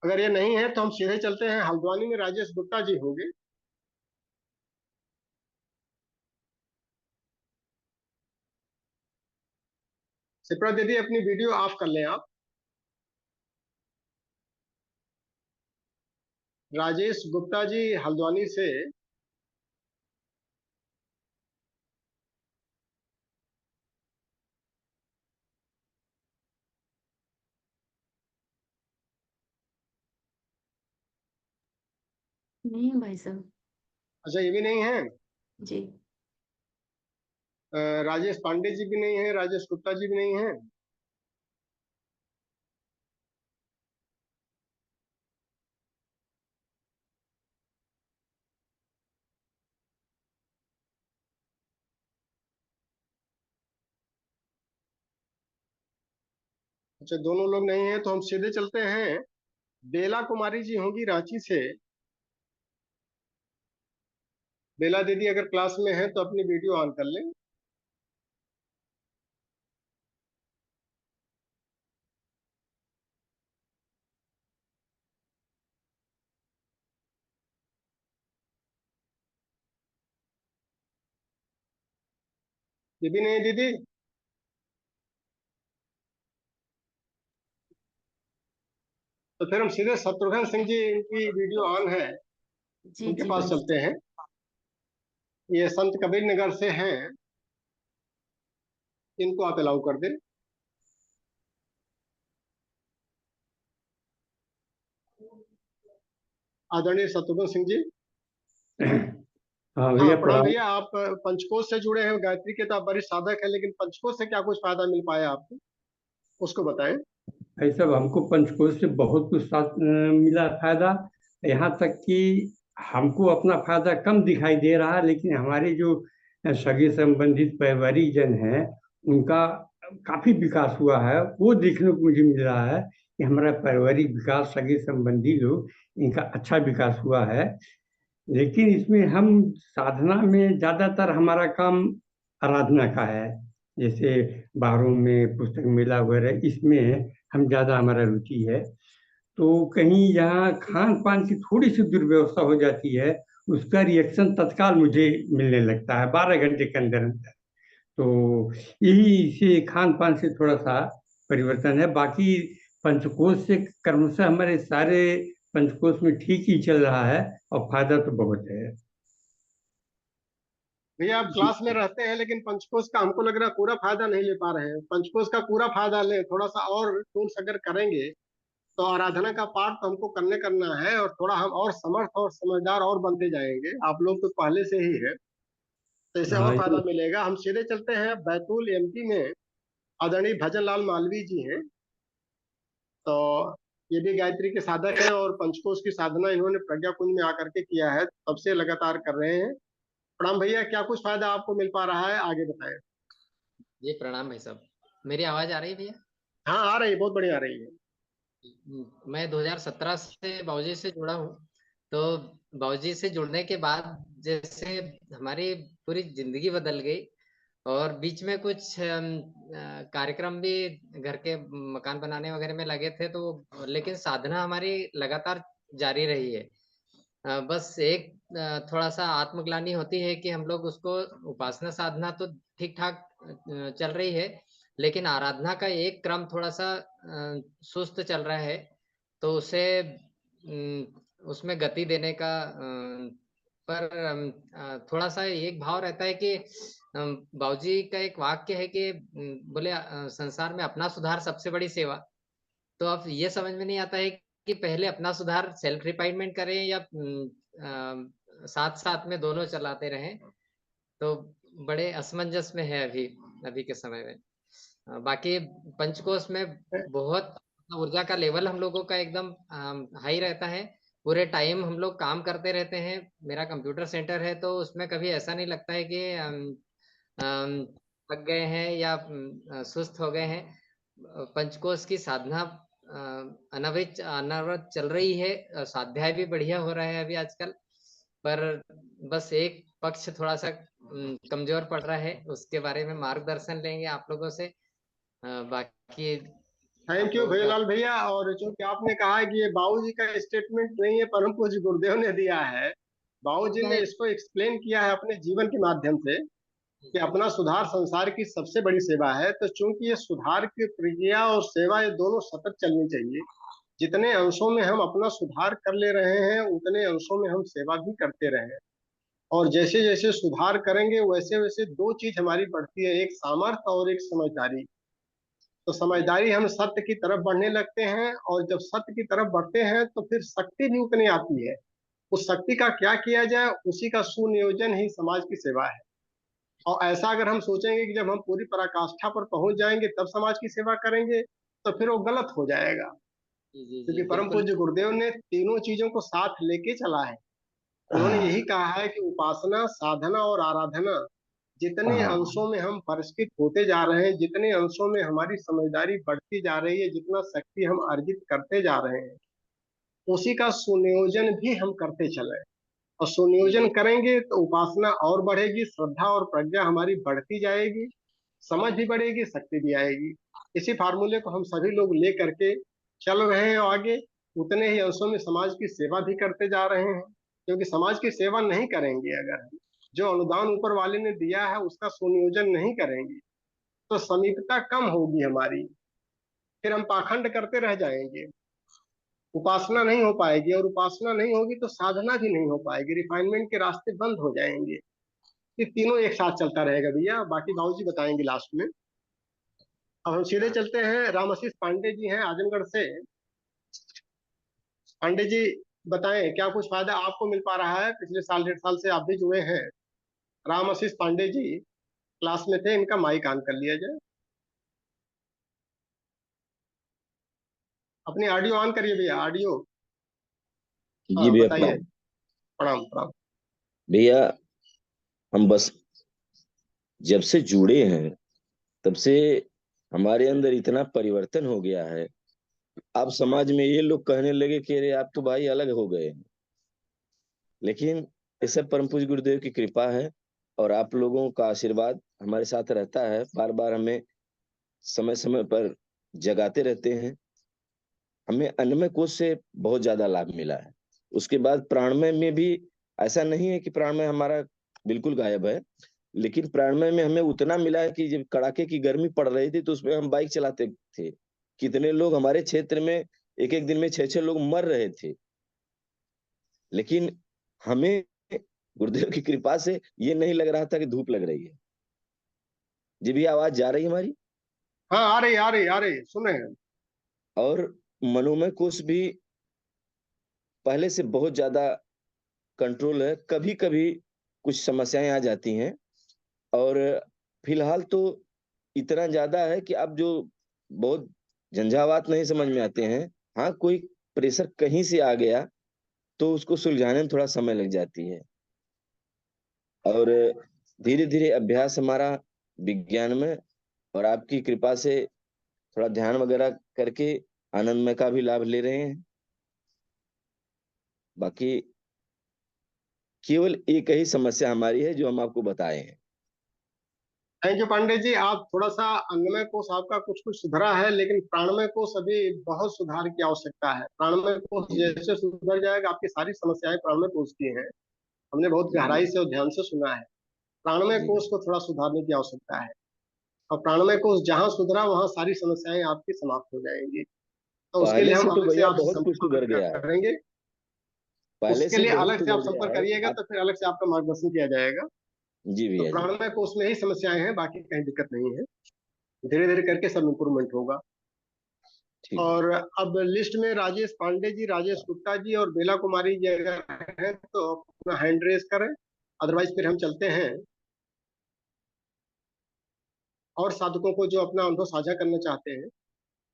अगर ये नहीं है तो हम सीधे चलते हैं, हल्द्वानी में राजेश गुप्ता जी होंगे। सिप्रा दीदी, अपनी वीडियो ऑफ कर लें आप। राजेश गुप्ता जी हल्द्वानी से, नहीं है भाई साहब। अच्छा, ये भी नहीं है। जी। राजेश पांडे जी भी नहीं है, राजेश गुप्ता जी भी नहीं है। अच्छा, दोनों लोग नहीं है, तो हम सीधे चलते हैं। बेला कुमारी जी होंगी रांची से। बेला दीदी अगर क्लास में है तो अपनी वीडियो ऑन कर लें। ये भी नहीं है दीदी। तो फिर हम सीधे शत्रुघ्न सिंह जी, इनकी वीडियो ऑन है, जी उनके जी पास भाई चलते हैं। ये संत कबीर नगर से हैं, इनको आप अलाउ कर दें। आदरणीय शत्रुघ्न सिंह जी। हाँ हाँ, भैया प्रणाम प्रणाम। भैया। आप पंचकोश से जुड़े हैं, गायत्री के तो आप बड़े साधक हैं, लेकिन पंचकोश से क्या कुछ फायदा मिल पाया आपको, उसको बताएं। भाई साहब, हमको पंचकोश से बहुत कुछ मिला फायदा। यहाँ तक कि हमको अपना फायदा कम दिखाई दे रहा है, लेकिन हमारे जो सगे संबंधित पारिवारिक जन हैं, उनका काफी विकास हुआ है। वो देखने को मुझे मिल रहा है कि हमारा पारिवारिक विकास, सगे संबंधी लोग, इनका अच्छा विकास हुआ है। लेकिन इसमें हम साधना में ज्यादातर हमारा काम आराधना का है। जैसे बाहरों में पुस्तक मेला वगैरह, इसमें हम ज्यादा हमारा रुचि है। तो कहीं यहाँ खान पान की थोड़ी सी दुर्व्यवस्था हो जाती है, उसका रिएक्शन तत्काल मुझे मिलने लगता है 12 घंटे के अंदर अंदर। तो यही इसे खान पान से थोड़ा सा परिवर्तन है। बाकी पंचकोश से क्रमशः हमारे सारे पंचकोश में ठीक ही चल रहा है, और फायदा तो बहुत है। भैया आप जी क्लास में रहते हैं, लेकिन पंचकोश का हमको लग रहा है पूरा फायदा नहीं ले पा रहे हैं। पंचकोश का पूरा फायदा लें, थोड़ा सा और टूल्स अगर करेंगे तो आराधना का पाठ तो हमको करना है, और थोड़ा हम और समर्थ और समझदार और बनते जाएंगे। आप लोग तो पहले से ही है, तो इससे हाँ और फायदा ये मिलेगा। हम सीधे चलते हैं बैतूल एमपी में। आदरणीय भजन लाल मालवी जी हैं। तो ये भी गायत्री के साधक हैं, और पंचकोश की साधना इन्होंने प्रज्ञा कुंज में आकर के किया है, तब से लगातार कर रहे हैं। प्रणाम भैया, क्या कुछ फायदा आपको मिल पा रहा है, आगे बताएं। जी प्रणाम भाई साहब। मेरी आवाज आ रही है भैया? हाँ, आ रही है, बहुत बढ़िया आ रही है। मैं 2017 से बाबूजी से जुड़ा हूँ। तो बाबूजी से जुड़ने के बाद जैसे हमारी पूरी जिंदगी बदल गई, और बीच में कुछ कार्यक्रम भी घर के मकान बनाने वगैरह में लगे थे, तो लेकिन साधना हमारी लगातार जारी रही है। बस एक थोड़ा सा आत्मग्लानि होती है कि हम लोग उसको, उपासना साधना तो ठीक ठाक चल रही है, लेकिन आराधना का एक क्रम थोड़ा सा सुस्त चल रहा है। तो उसे उसमें गति देने का पर थोड़ा सा एक भाव रहता है कि बाबूजी का एक वाक्य है कि बोले संसार में अपना सुधार सबसे बड़ी सेवा। तो अब ये समझ में नहीं आता है कि पहले अपना सुधार, सेल्फ रिफाइनमेंट करें, या साथ साथ में दोनों चलाते रहें। तो बड़े असमंजस में है अभी अभी के समय में। बाकी पंचकोश में बहुत ऊर्जा का लेवल हम लोगों का एकदम हाई रहता है। पूरे टाइम हम लोग काम करते रहते हैं। मेरा कंप्यूटर सेंटर है, तो उसमें कभी ऐसा नहीं लगता है कि थक गए हैं या सुस्त हो गए हैं। पंचकोश की साधना अनवरत चल रही है। स्वाध्याय भी बढ़िया हो रहा है अभी आजकल। पर बस एक पक्ष थोड़ा सा कमजोर पड़ रहा है, उसके बारे में मार्गदर्शन लेंगे आप लोगों से। बाकी थैंक आप यू लोगों का भैयालाल भैया। और जो कि आपने कहा है कि ये बाबूजी का स्टेटमेंट नहीं है, परम पूज्य गुरुदेव ने दिया है। बाबूजी ने इसको एक्सप्लेन किया है अपने जीवन के माध्यम से, कि अपना सुधार संसार की सबसे बड़ी सेवा है। तो चूंकि ये सुधार की प्रक्रिया और सेवा, ये दोनों सतत चलनी चाहिए। जितने अंशों में हम अपना सुधार कर ले रहे हैं, उतने अंशों में हम सेवा भी करते रहे। और जैसे जैसे सुधार करेंगे, वैसे वैसे दो चीज हमारी बढ़ती है, एक सामर्थ्य और एक समझदारी। तो समझदारी, हम सत्य की तरफ बढ़ने लगते हैं, और जब सत्य की तरफ बढ़ते हैं तो फिर शक्ति भी उतनी आती है। उस शक्ति का क्या किया जाए, उसी का सुनियोजन ही समाज की सेवा है। और ऐसा अगर हम सोचेंगे कि जब हम पूरी पराकाष्ठा पर पहुंच जाएंगे तब समाज की सेवा करेंगे, तो फिर वो गलत हो जाएगा। जी जी क्योंकि जी परम बिल्कुल। पूज्य गुरुदेव ने तीनों चीजों को साथ लेके चला है। उन्होंने यही कहा है कि उपासना, साधना और आराधना, जितने अंशों में हम परिष्कृत होते जा रहे हैं, जितने अंशों में हमारी समझदारी बढ़ती जा रही है, जितना शक्ति हम अर्जित करते जा रहे हैं, उसी का सुनियोजन भी हम करते चले। और सुनियोजन करेंगे तो उपासना और बढ़ेगी, श्रद्धा और प्रज्ञा हमारी बढ़ती जाएगी, समझ भी बढ़ेगी, शक्ति भी आएगी। इसी फार्मूले को हम सभी लोग ले करके चल रहे हैं आगे। उतने ही अंशों में समाज की सेवा भी करते जा रहे हैं, क्योंकि समाज की सेवा नहीं करेंगे, अगर हम जो अनुदान ऊपर वाले ने दिया है उसका सुनियोजन नहीं करेंगे, तो समीपता कम होगी हमारी, फिर हम पाखंड करते रह जाएंगे, उपासना नहीं हो पाएगी, और उपासना नहीं होगी तो साधना भी नहीं हो पाएगी, रिफाइनमेंट के रास्ते बंद हो जाएंगे। ये तीनों एक साथ चलता रहेगा भैया, बाकी बाबूजी बताएंगे लास्ट में। अब हम सीधे चलते हैं, राम आशीष पांडे जी हैं आजमगढ़ से। पांडे जी बताएं, क्या कुछ फायदा आपको मिल पा रहा है? पिछले साल 1.5 साल से आप भी जुड़े हैं। राम आशीष पांडे जी क्लास में थे, इनका माइक ऑन कर लिया जाए, अपनी ऑडियो ऑन करिए भैया, ऑडियो। जी हाँ भैया बताइए। प्रणाम। प्रणाम प्रणाम। भैया हम बस जब से जुड़े हैं तब से हमारे अंदर इतना परिवर्तन हो गया है। अब समाज में ये लोग कहने लगे कि अरे आप तो भाई अलग हो गए हैं, लेकिन ये सब परम पूज्य गुरुदेव की कृपा है और आप लोगों का आशीर्वाद हमारे साथ रहता है। बार बार हमें समय समय पर जगाते रहते हैं। हमें अन्नमय कोश से बहुत ज्यादा लाभ मिला है। उसके बाद प्राणमय में भी ऐसा नहीं है कि प्राणमय हमारा बिल्कुल गायब है, लेकिन प्राणमय में हमें उतना मिला है कि जब कड़ाके की गर्मी पड़ रही थी तो उसमें हम बाइक चलाते थे। कितने लोग हमारे क्षेत्र में एक एक दिन में 6-6 लोग मर रहे थे, लेकिन हमें गुरुदेव की कृपा से ये नहीं लग रहा था कि धूप लग रही है। जी भी आवाज जा रही है हमारी? हाँ आ रही, आ रही, आ रही, सुन रहे हैं। और मनोमय कोश भी पहले से बहुत ज्यादा कंट्रोल है। कभी कभी कुछ समस्याएं आ जाती हैं, और फिलहाल तो इतना ज्यादा है कि अब जो बहुत झंझावात नहीं समझ में आते हैं। हाँ, कोई प्रेशर कहीं से आ गया तो उसको सुलझाने में थोड़ा समय लग जाती है, और धीरे धीरे अभ्यास हमारा विज्ञान में और आपकी कृपा से थोड़ा ध्यान वगैरह करके आनंदमय का भी लाभ ले रहे हैं। बाकी केवल एक ही समस्या हमारी है जो हम आपको बताए हैं। Thank you Pandey ji. आप थोड़ा सा अंगमय कोश आपका कुछ कुछ सुधरा है, लेकिन प्राणमय कोश अभी बहुत सुधार की आवश्यकता है। प्राणमय कोश जैसे सुधर जाएगा, आपकी सारी समस्याएं प्राणमय कोश की हैं, हमने बहुत गहराई से और ध्यान से सुना है। प्राणमय कोश को थोड़ा सुधारने की आवश्यकता है, और प्राणमय कोश जहां सुधरा वहां सारी समस्याएं आपकी समाप्त हो जाएंगी। तो उसके लिए पहले हम से तो अलग से भैया आपसे बहुत कुछ सुधर संपर्क गया है। करेंगे। पहले उसके से लिए बहुत अलग से आप सुधर गया संपर्क है करिएगा, आप। तो फिर अलग से आपका मार्गदर्शन किया जाएगा। जी तो भैया जी। प्राणमय कोश में ही समस्याएं हैं, बाकी कहीं दिक्कत नहीं है। धीरे धीरे करके सब इम्प्रूवमेंट होगा। ठीक। और अब लिस्ट में राजेश पांडे जी, राजेश गुप्ता जी और बेला कुमारी जी अगर हैं तो अपना हैंड रेज करें, अदरवाइज फिर हम चलते हैं और साधकों को जो अपना अनुभव साझा करना चाहते हैं।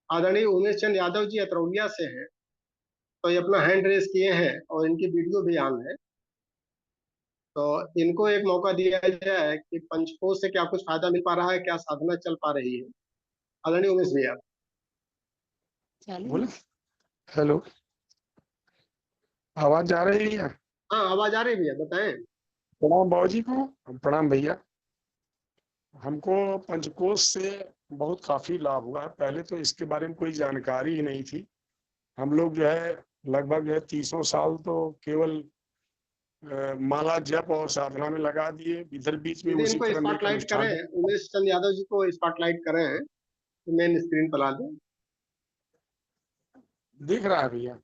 आदरणीय उमेश चंद यादव जी अतरौलिया से हैं, तो ये अपना हैंड रेज किए हैं और इनकी वीडियो भी ऑन है, तो इनको एक मौका दिया जाए कि पंचकोश से क्या कुछ फायदा मिल पा रहा है, क्या साधना चल पा रही है। आदरणीय उमेश भैया। बोले हेलो, आवाज जा रही है भैया? हाँ आवाज आ रही है भैया, बताएं। प्रणाम बाबूजी को, प्रणाम भैया। हमको पंचकोश से बहुत काफी लाभ हुआ है। पहले तो इसके बारे में कोई जानकारी ही नहीं थी। हम लोग जो है लगभग जो है 30 साल तो केवल माला जप और साधना में लगा दिए। इधर बीच में सीधे उसी इनको तरह में एक स्पॉटलाइट अनुष्ठान करें, उमेश चंद यादव जी को स्पॉटलाइट करें, तो मेन स्क्रीन पर ला दें। दिख रहा है भैया?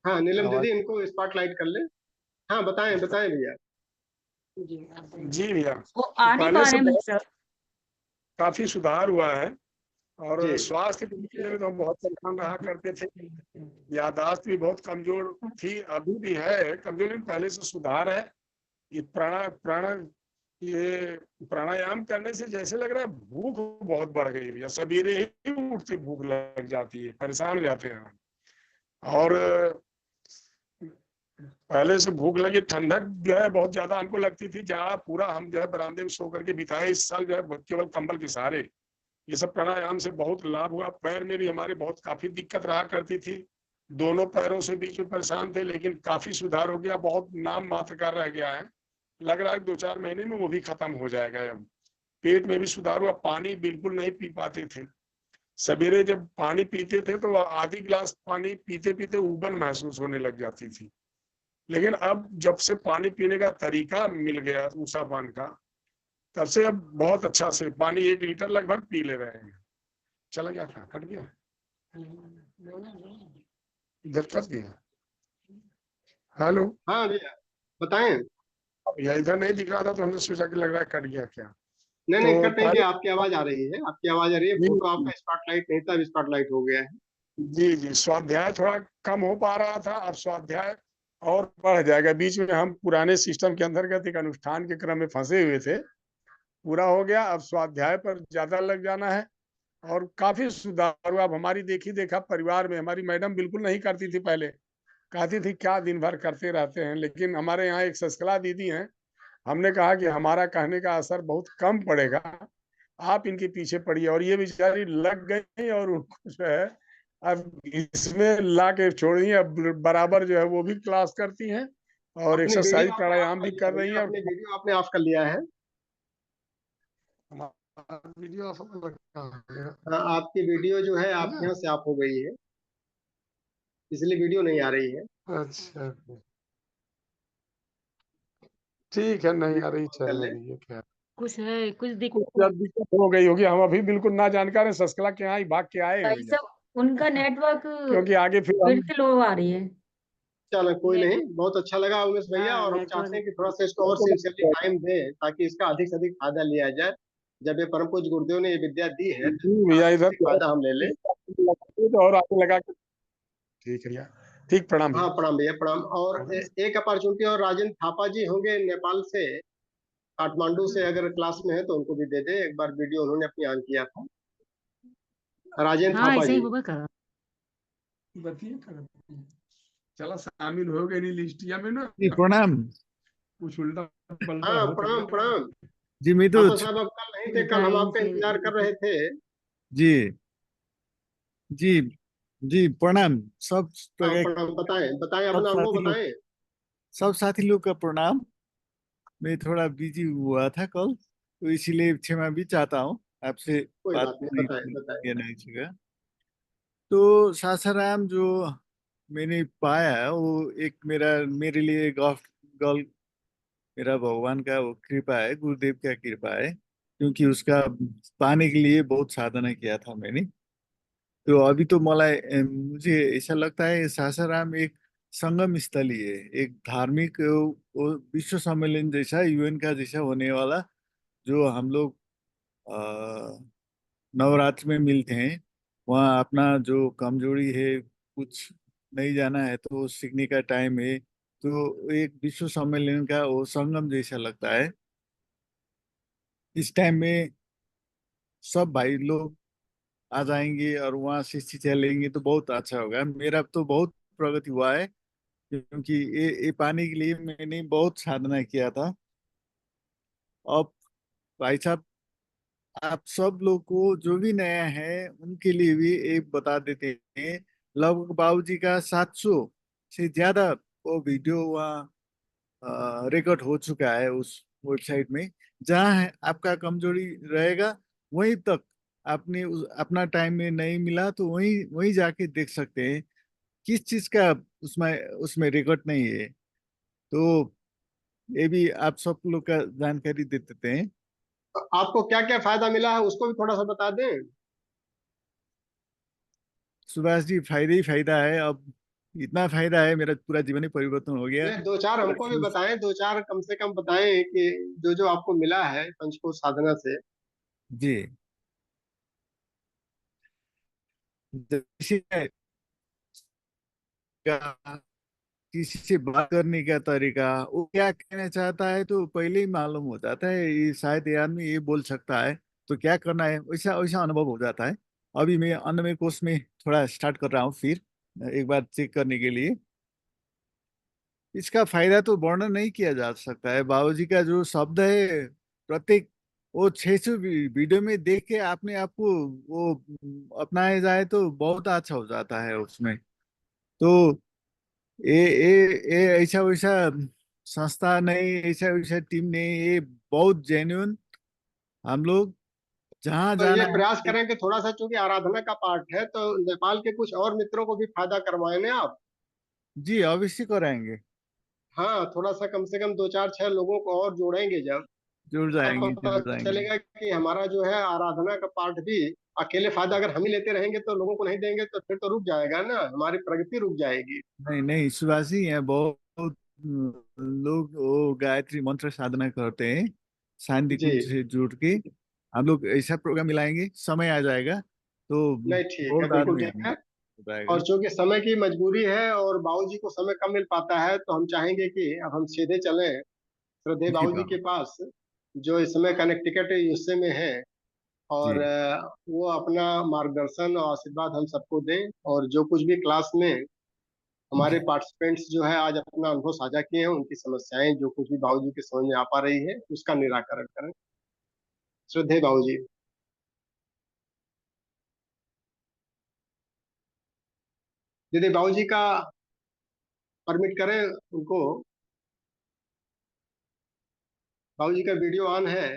हाँ नीलम आवाज दीदी इनको स्पॉटलाइट कर ले। हाँ बताएं बताएं भैया। जी भैया, वो तो आ नहीं पहले पा से रहे हैं भाई बहुत साहब। काफी सुधार हुआ है। और जी स्वास्थ्य के विषय में तो हम बहुत परेशान रहा करते थे। याददाश्त भी बहुत कमजोर थी, अभी भी है कमजोर, लेकिन पहले से सुधार है। ये ये प्राणायाम करने से जैसे लग रहा है भूख बहुत बढ़ गई है, या सवेरे ही उठते भूख लग जाती है, परेशान हो जाते हैं। और पहले से भूख लगी, ठंडक जो है बहुत ज्यादा हमको लगती थी, जहाँ पूरा हम जो है बरामदे में सो करके बिताए। इस साल जो है केवल कंबल के सहारे। ये सब प्राणायाम से बहुत लाभ हुआ। पैर में भी हमारे बहुत काफी दिक्कत रहा करती थी, दोनों पैरों से बीच में परेशान थे, लेकिन काफी सुधार हो गया, बहुत नाम मात्र का रह गया है। लग रहा है 2-4 महीने में वो भी खत्म हो जाएगा। अब पेट में भी सुधार हुआ, पानी बिल्कुल नहीं पी पाते थे। सवेरे जब पानी पीते थे तो आधी गिलास पानी पीते पीते उबन महसूस होने लग जाती थी, लेकिन अब जब से पानी पीने का तरीका मिल गया ऊषा पान का, तब से अब बहुत अच्छा से पानी 1 लीटर लगभग पी ले रहे हैं। चला गया था, कट गया, इधर कट गया। हेलो, हाँ भैया बताएं। या इधर नहीं दिख रहा था तो हमने सोचा कि लग रहा है कट गया क्या। नहीं नहीं तो कट नहीं पहले गया, आपकी आवाज आ रही है, आपकी आवाज आ रही है। फोटो आपका स्पॉटलाइट नहीं था, अब स्पॉटलाइट हो गया है। जी जी, स्वाध्याय थोड़ा कम हो पा रहा था, अब स्वाध्याय और बढ़ जाएगा। बीच में हम पुराने सिस्टम के अंतर्गत एक अनुष्ठान के क्रम में फंसे हुए थे, पूरा हो गया, अब स्वाध्याय पर ज्यादा लग जाना है। और काफी सुधार हुआ। अब हमारी देखी देखा परिवार में, हमारी मैडम बिल्कुल नहीं करती थी पहले, कहती थी क्या दिन भर करते रहते हैं, लेकिन हमारे यहाँ एक शशकला दीदी हैं, हमने कहा कि हमारा कहने का असर बहुत कम पड़ेगा, आप इनके पीछे पड़िए। और ये बेचारी लग गई और उनको जो है अब इसमें ला के छोड़ी, अब बराबर जो है वो भी क्लास करती हैं और अपनी एक्सरसाइज वीडियो आपने ऑफ प्राणायाम कर भी लिया कर रही भैया, हैं। अपनी वीडियो आपने ऑफ कर लिया है। वीडियो ऑफ है। हाँ, आपकी वीडियो जो है आपके यहाँ से ऑफ हो गई है, इसलिए वीडियो नहीं आ रही है। अच्छा, ठीक है, नहीं आ रही, कर चलने ले। दीजिए। क्या कुछ है, कुछ कुछ जब दिक्कत हो गई होगी, हम अभी बिल्कुल ना जानकार है, शशकला के यहाँ ही भाग के आए हैं भाई भैया, साहब उनका नेटवर्क क्योंकि आगे फिर फिर हम से लो आ रही है। चलो कोई नहीं, बहुत अच्छा लगा उमेश भैया, हाँ और हम चाहते हैं नेटवर्क। कि थोड़ा सा इसको और सिंसियरली टाइम दें, ताकि इसका अधिक से अधिक फायदा लिया जाए। जब ये परम पूज्य गुरुदेव ने ये विद्या दी है तो जी इसका भैया, अधिक से इधर अधिक फायदा हम ले लें। और आगे लगा के, ठीक है भैया, ठीक, प्रणाम हाँ भैया। प्रणाम भैया, प्रणाम। और एक अपॉर्चुनिटी और, राजेंद्र थापा जी होंगे नेपाल से, काठमांडू से, अगर क्लास में है तो उनको भी दे दे। एक बार वीडियो उन्होंने अपनी ऑन किया था, राजेंद्र हाँ थापा ऐसे ही जी। होगा करा। बताइए, चला शामिल हो गए नहीं लिस्टिया में ना, जी प्रणाम। कुछ उल्टा पलटा हाँ हो तो प्रणाम प्रणाम। जी मैं तो थापा साहब आप कल नहीं थे, कल हम बताएं आपका इंतजार कर इनसे। रहे थे। जी जी जी प्रणाम सब हाँ प्रकार प्रणाम, बताएं बताएं, सब अपना अनुभव साथी लोग, बताएं। सब साथी लोग का प्रणाम। मैं थोड़ा बिजी हुआ था कल, तो इसीलिए क्षमा भी चाहता हूँ आपसे, कोई बात बात नहीं, नहीं बताएं बताएं। किया नहीं सका। तो सासाराम जो मैंने पाया वो एक मेरे लिए गॉल मेरा भगवान का वो कृपा है, गुरुदेव का कृपा है, क्योंकि उसका पाने के लिए बहुत साधना किया था मैंने। तो अभी तो मुझे ऐसा लगता है सासाराम एक संगम स्थली है, एक धार्मिक वो विश्व सम्मेलन जैसा, यूएन का जैसा होने वाला, जो हम लोग नवरात्र में मिलते हैं। वहाँ अपना जो कमजोरी है, कुछ नहीं जाना है तो वो सीखने का टाइम है। तो एक विश्व सम्मेलन का वो संगम जैसा लगता है। इस टाइम में सब भाई लोग आ जाएंगे और वहाँ से शिक्षा लेंगे तो बहुत अच्छा होगा। मेरा तो बहुत प्रगति हुआ है, क्योंकि ये पाने के लिए मैंने बहुत साधना किया था। अब भाई साहब, आप सब लोग को जो भी नया है उनके लिए भी एक बता देते हैं। लगभग बाबूजी का 700 से ज्यादा वो वीडियो वहाँ रिकॉर्ड हो चुका है उस वेबसाइट में। जहाँ है आपका कमजोरी रहेगा, वहीं तक आपने अपना टाइम में नहीं मिला तो वहीं वहीं जाके देख सकते हैं किस चीज का उसमें उसमें रिकॉर्ड नहीं है। तो ये भी आप सब लोग का जानकारी दे देते हैं। आपको क्या क्या फायदा मिला है उसको भी थोड़ा सा बता दें। सुभाष जी, फायदा ही फायदा है। अब इतना फायदा है, मेरा पूरा जीवन ही परिवर्तन हो गया। नहीं, दो चार हमको भी बताएं, दो चार कम से कम बताएं कि जो जो आपको मिला है पंचकोश साधना से। जी जैसे किसी से बात करने का तरीका, वो क्या कहना चाहता है तो पहले ही मालूम हो जाता है, ये शायद ये आदमी ये बोल सकता है, तो क्या करना है, वैसा वैसा अनुभव हो जाता है। अभी मैं अन्नमय कोश में थोड़ा स्टार्ट कर रहा हूँ, फिर एक बार चेक करने के लिए। इसका फायदा तो वर्णन नहीं किया जा सकता है। बाबूजी का जो शब्द है, प्रत्येक वो 600 वीडियो में देख के आपने आपको वो अपनाया जाए तो बहुत अच्छा हो जाता है उसमें। तो ये ऐसा वैसा संस्था नहीं, ऐसा वैसा टीम नहीं, ये बहुत जेन्युइन हम लोग जहाँ तो ये जाना प्रयास है। करें कि थोड़ा सा, चूंकि आराधना का पाठ है, तो नेपाल के कुछ और मित्रों को भी फायदा करवाएं ना आप। जी अवश्य कराएंगे, हाँ, थोड़ा सा कम से कम 2 4 6 लोगों को और जोड़ेंगे जब, जुड़ तब जाएंगे पता जुड़ जाएंगे। चलेगा कि हमारा जो है आराधना का पाठ भी, अकेले फायदा अगर हम ही लेते रहेंगे तो लोगों को नहीं देंगे तो फिर तो रुक जाएगा ना, हमारी प्रगति रुक जाएगी। नहीं नहीं, विश्वासी हैं बहुत लोग, वो गायत्री मंत्र साधना करते हैं शांति जी। कुंज से जुड़ के। हम लोग ऐसा प्रोग्राम मिलाएंगे, समय आ जाएगा तो नहीं, ठीक है, बहुत बिल्कुल आदमी ठीक है। हो जाएगा। और चूंकि समय की मजबूरी है और बाबूजी को समय कम मिल पाता है, तो हम चाहेंगे कि अब हम सीधे चलें श्रद्धेय जी बाबूजी के बाबा पास, जो इस समय कनेक्टिकट यूएसए में है। और जी वो अपना मार्गदर्शन और आशीर्वाद हम सबको दें, और जो कुछ भी क्लास में हमारे पार्टिसिपेंट्स जो है आज अपना अनुभव साझा किए हैं, उनकी समस्याएं जो कुछ भी बाबूजी के समझ में आ पा रही है, उसका निराकरण करें। श्रद्धेय बाबूजी। यदि बाबूजी का परमिट करें उनको, बाबूजी का वीडियो ऑन है।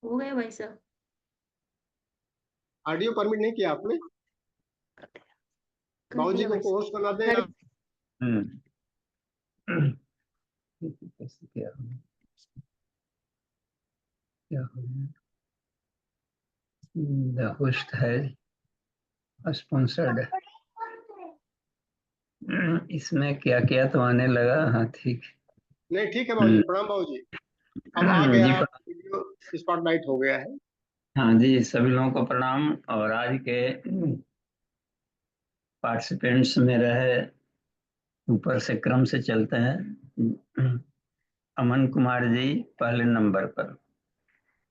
हो गए भाई साहब। ऑडियो परमिट नहीं किया आपने? कर बाबूजी दिया को भाई साहब। होस्ट बना दें कर आप। कैसे क्या क्या द होस्ट है स्पॉन्सर्ड, इसमें क्या क्या तो आने लगा। हाँ ठीक। नहीं, ठीक है बाबूजी, प्रणाम बाबूजी। अब आ जी गया, वीडियो स्पॉटलाइट हो गया है। हाँ जी, सभी लोगों को प्रणाम। और आज के पार्टिसिपेंट्स में रहे, ऊपर से क्रम से चलते हैं। अमन कुमार जी पहले नंबर पर।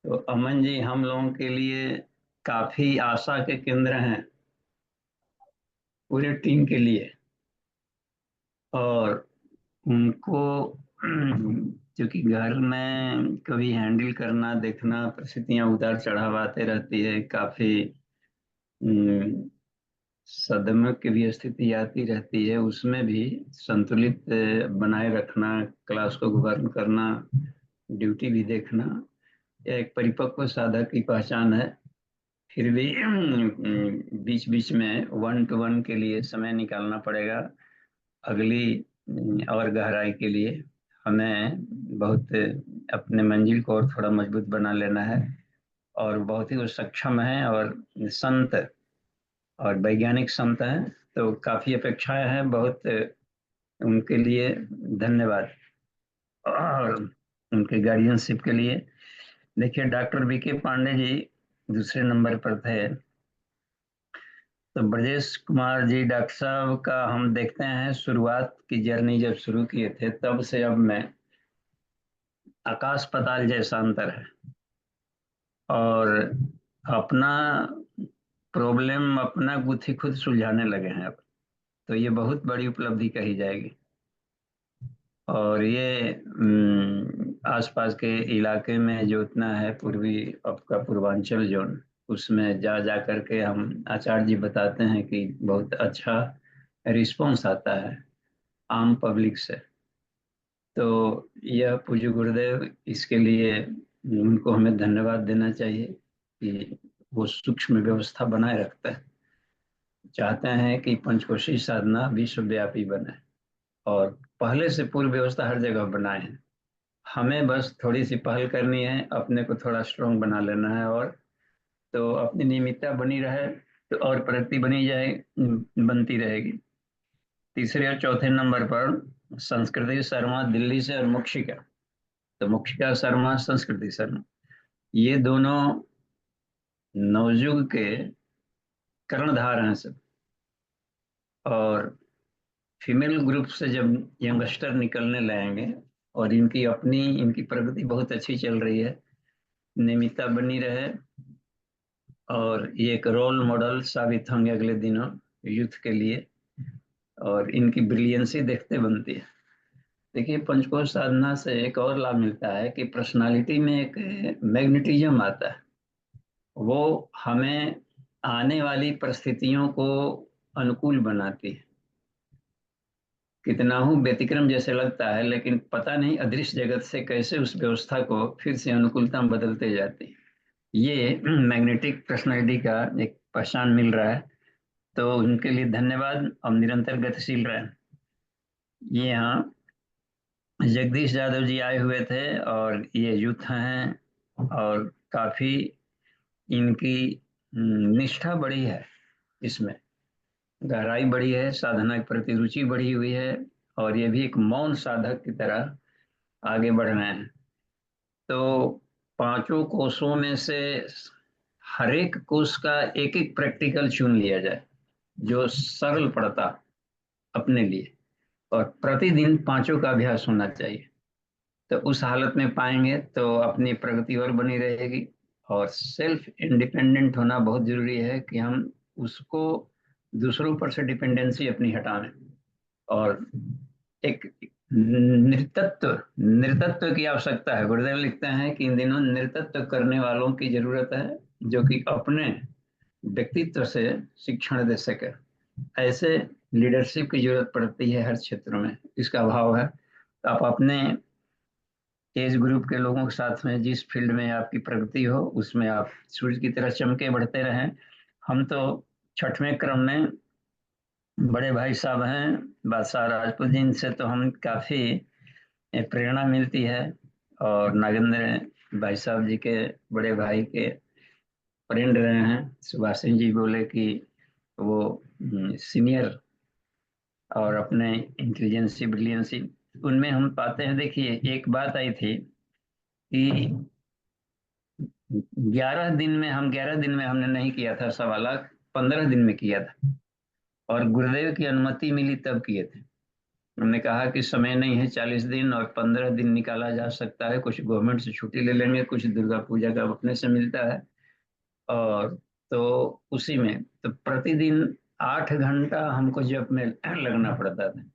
तो अमन जी हम लोगों के लिए काफी आशा के केंद्र हैं, पूरे टीम के लिए। और उनको क्योंकि घर में कभी हैंडल करना, देखना, परिस्थितियां उतार चढ़ाव आते रहती है, काफी सदमे की भी स्थिति आती रहती है, उसमें भी संतुलित बनाए रखना, क्लास को गवर्न करना, ड्यूटी भी देखना, यह एक परिपक्व साधक की पहचान है। फिर भी बीच बीच में 1 to 1 के लिए समय निकालना पड़ेगा। अगली और गहराई के लिए हमें बहुत अपने मंजिल को और थोड़ा मजबूत बना लेना है। और बहुत ही वो सक्षम है और संत और वैज्ञानिक संत हैं, तो काफी अपेक्षाएं हैं। बहुत उनके लिए धन्यवाद और उनके गार्जियनशिप के लिए। देखिए, डॉक्टर बीके पांडे जी दूसरे नंबर पर थे। तो ब्रजेश कुमार जी डॉक्टर साहब का हम देखते हैं, शुरुआत की जर्नी जब शुरू किए थे तब से अब में आकाश पाताल जैसा अंतर है। और अपना प्रॉब्लम अपना गुत्थी खुद सुलझाने लगे हैं अब, तो ये बहुत बड़ी उपलब्धि कही जाएगी। और ये आसपास के इलाके में जो इतना है, पूर्वी आपका पूर्वांचल जोन, उसमें जा जा करके हम आचार्य जी बताते हैं कि बहुत अच्छा रिस्पॉन्स आता है आम पब्लिक से। तो यह पूज्य गुरुदेव, इसके लिए उनको हमें धन्यवाद देना चाहिए कि वो सूक्ष्म व्यवस्था बनाए रखता है। चाहते हैं कि पंचकोशी साधना विश्वव्यापी बने और पहले से पूर्व व्यवस्था हर जगह बनाए हैं। हमें बस थोड़ी सी पहल करनी है, अपने को थोड़ा स्ट्रोंग बना लेना है, और तो अपनी नियमितता बनी रहे तो और प्रगति बनी जाए, बनती रहेगी। तीसरे और चौथे नंबर पर संस्कृति शर्मा दिल्ली से और मुक्षिका तो मुखिया शर्मा, संस्कृति शर्मा, ये दोनों नवयुग के कर्णधार हैं सब। और फीमेल ग्रुप से जब यंगस्टर निकलने लगेंगे और इनकी प्रगति बहुत अच्छी चल रही है, नियमितता बनी रहे और ये एक रोल मॉडल साबित होंगे अगले दिनों यूथ के लिए, और इनकी ब्रिलियंसी देखते बनती है। देखिए, पंचकोश साधना से एक और लाभ मिलता है कि पर्सनालिटी में एक मैग्नेटिज्म आता है। वो हमें आने वाली परिस्थितियों को अनुकूल बनाती है। कितना हूँ व्यतिक्रम जैसे लगता है, लेकिन पता नहीं अदृश्य जगत से कैसे उस व्यवस्था को फिर से अनुकूलता में बदलते जाती है। ये मैग्नेटिक पर्सनालिटी का एक पहचान मिल रहा है, तो उनके लिए धन्यवाद। और निरंतर गतिशील रहे। ये यहाँ जगदीश यादव जी आए हुए थे और ये यूथ हैं और काफी इनकी निष्ठा बढ़ी है, इसमें गहराई बढ़ी है, साधना के प्रति रुचि बढ़ी हुई है, और ये भी एक मौन साधक की तरह आगे बढ़ रहे हैं। तो पांचों कोषों में से हर एक कोष का एक एक प्रैक्टिकल चुन लिया जाए जो सरल पड़ता अपने लिए, और प्रतिदिन पांचों का अभ्यास होना चाहिए। तो उस हालत में पाएंगे तो अपनी प्रगति और बनी रहेगी। और सेल्फ इंडिपेंडेंट होना बहुत जरूरी है कि हम उसको दूसरों पर से डिपेंडेंसी अपनी हटाएं, और एक नृतत्व की आवश्यकता है। गुरुदेव लिखते हैं कि इन दिनों नृतत्व करने वालों की जरूरत है, जो कि अपने व्यक्तित्व से शिक्षण दे सके। ऐसे लीडरशिप की जरूरत पड़ती है हर क्षेत्र में, इसका अभाव है। तो आप अपने एज ग्रुप के लोगों के साथ में जिस फील्ड में आपकी प्रगति हो उसमें आप सूर्य की तरह चमके बढ़ते रहें। हम तो 6वें क्रम में बड़े भाई साहब हैं बादशाह राजपूत जी, इनसे तो हम काफी प्रेरणा मिलती है। और नागेंद्र भाई साहब जी के बड़े भाई के फ्रेंड रहे हैं। सुभाष सिंह जी बोले कि वो सीनियर और अपने इंटेलिजेंसी ब्रिलियंसी उनमें हम पाते हैं। देखिए, एक बात आई थी कि 11 दिन में हमने नहीं किया था 1.25 लाख, 15 दिन में किया था, और गुरुदेव की अनुमति मिली तब किए थे। उन्होंने कहा कि समय नहीं है, 40 दिन और 15 दिन निकाला जा सकता है, कुछ गवर्नमेंट से छुट्टी ले लेंगे, कुछ दुर्गा पूजा का अपने से मिलता है। और तो उसी में तो प्रतिदिन 8 घंटा हमको जप में लगना पड़ता था,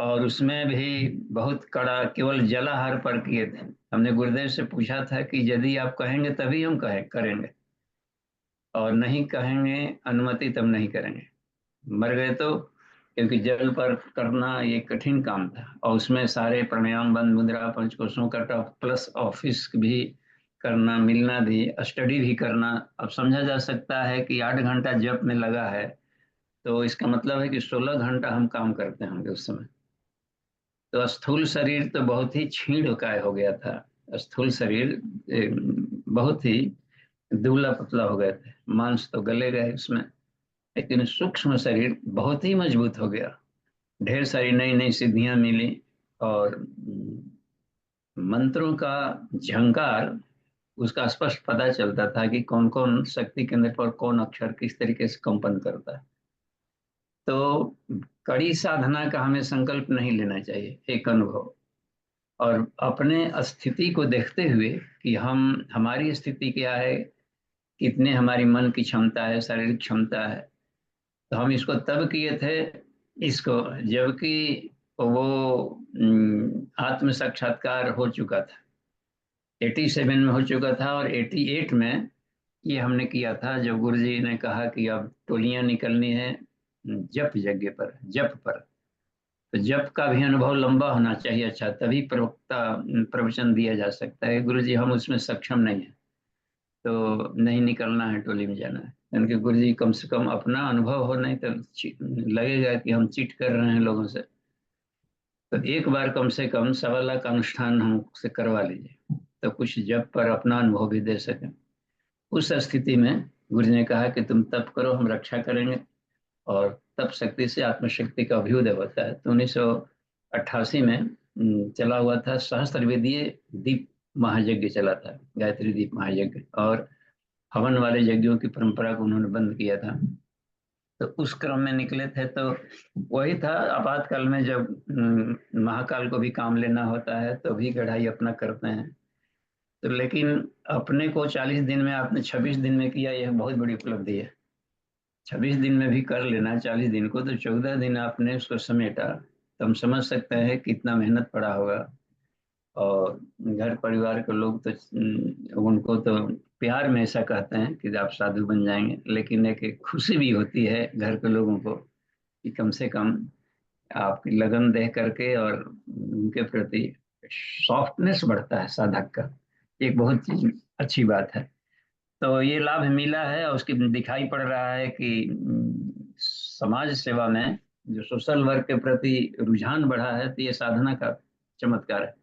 और उसमें भी बहुत कड़ा केवल जलाहार पर किए थे। हमने गुरुदेव से पूछा था कि यदि आप कहेंगे तभी हम करेंगे, और नहीं कहेंगे अनुमति तब नहीं करेंगे। मर गए तो, क्योंकि जल पर करना ये कठिन काम था, और उसमें सारे प्राणायाम, बंद मुद्रा, पंचकोशों का टफ, प्लस ऑफिस भी करना, मिलना भी, स्टडी भी करना। अब समझा जा सकता है कि 8 घंटा जप में लगा है, तो इसका मतलब है कि 16 घंटा हम काम करते होंगे उस समय। तो स्थूल शरीर तो बहुत ही क्षीणकाय हो गया था। स्थूल शरीर बहुत ही दुबला पतला हो गए थे, मांस तो गले गए उसमें, लेकिन सूक्ष्म शरीर बहुत ही मजबूत हो गया। ढेर सारी नई नई सिद्धियां मिली, और मंत्रों का झंकार उसका स्पष्ट पता चलता था कि कौन कौन शक्ति केंद्र पर कौन अक्षर किस तरीके से कंपन करता है। तो कड़ी साधना का हमें संकल्प नहीं लेना चाहिए, एक अनुभव, और अपने स्थिति को देखते हुए कि हमारी स्थिति क्या है, कितने हमारी मन की क्षमता है, शारीरिक क्षमता है। तो हम इसको तब किए थे इसको जबकि वो आत्म साक्षात्कार हो चुका था, 87 में हो चुका था, और 88 में ये हमने किया था जब गुरुजी ने कहा कि अब टोलियां निकलनी है जप यज्ञ पर, जप पर। तो जप का भी अनुभव लंबा होना चाहिए, अच्छा, तभी प्रवचन दिया जा सकता है। गुरुजी हम उसमें सक्षम नहीं है, तो नहीं निकलना है, टोली में जाना है। यानी गुरुजी कम से कम अपना अनुभव हो, नहीं तो लगेगा कि हम चीट कर रहे हैं लोगों से। तो एक बार कम से कम 1.25 लाख अनुष्ठान हमसे करवा लीजिए, तो कुछ जप पर अपना अनुभव भी दे सकें। उस स्थिति में गुरु ने कहा कि तुम तप करो, हम रक्षा करेंगे, और तप शक्ति से आत्मशक्ति का अभ्युदय होता है। तो 1988 में चला हुआ था, सहस्त्रवेदीय दीप महायज्ञ चला था, गायत्री दीप महायज्ञ, और हवन वाले यज्ञों की परंपरा को उन्होंने बंद किया था। तो उस क्रम में निकले थे, तो वही था आपातकाल में जब महाकाल को भी काम लेना होता है तो भी गढ़ाई अपना करते हैं। तो लेकिन अपने को 40 दिन में आपने 26 दिन में किया, यह बहुत बड़ी उपलब्धि है। 26 दिन में भी कर लेना 40 दिन को, तो 14 दिन आपने उसको समेटा, तो हम समझ सकते हैं कितना मेहनत पड़ा होगा। और घर परिवार के लोग तो उनको तो प्यार में ऐसा कहते हैं कि आप साधु बन जाएंगे, लेकिन एक खुशी भी होती है घर के लोगों को कि कम से कम आपकी लगन देख करके और उनके प्रति सॉफ्टनेस बढ़ता है साधक का, एक बहुत अच्छी बात है। तो ये लाभ मिला है और उसकी दिखाई पड़ रहा है कि समाज सेवा में जो सोशल वर्क के प्रति रुझान बढ़ा है, तो ये साधना का चमत्कार है।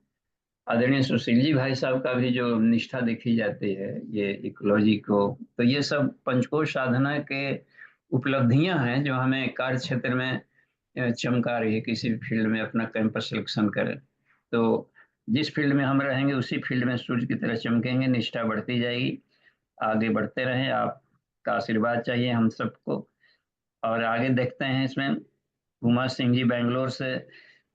आदरणीय सुशील जी भाई साहब का भी जो निष्ठा देखी जाती है ये इकोलॉजी को, तो ये सब पंचकोश साधना के उपलब्धियां हैं जो हमें कार्य क्षेत्र में चमका रही है। किसी भी फील्ड में अपना कैंपस सिलेक्शन करें तो जिस फील्ड में हम रहेंगे उसी फील्ड में सूर्य की तरह चमकेंगे, निष्ठा बढ़ती जाएगी, आगे बढ़ते रहें। आपका आशीर्वाद चाहिए हम सबको। और आगे देखते हैं इसमें उमा सिंह जी बेंगलोर से,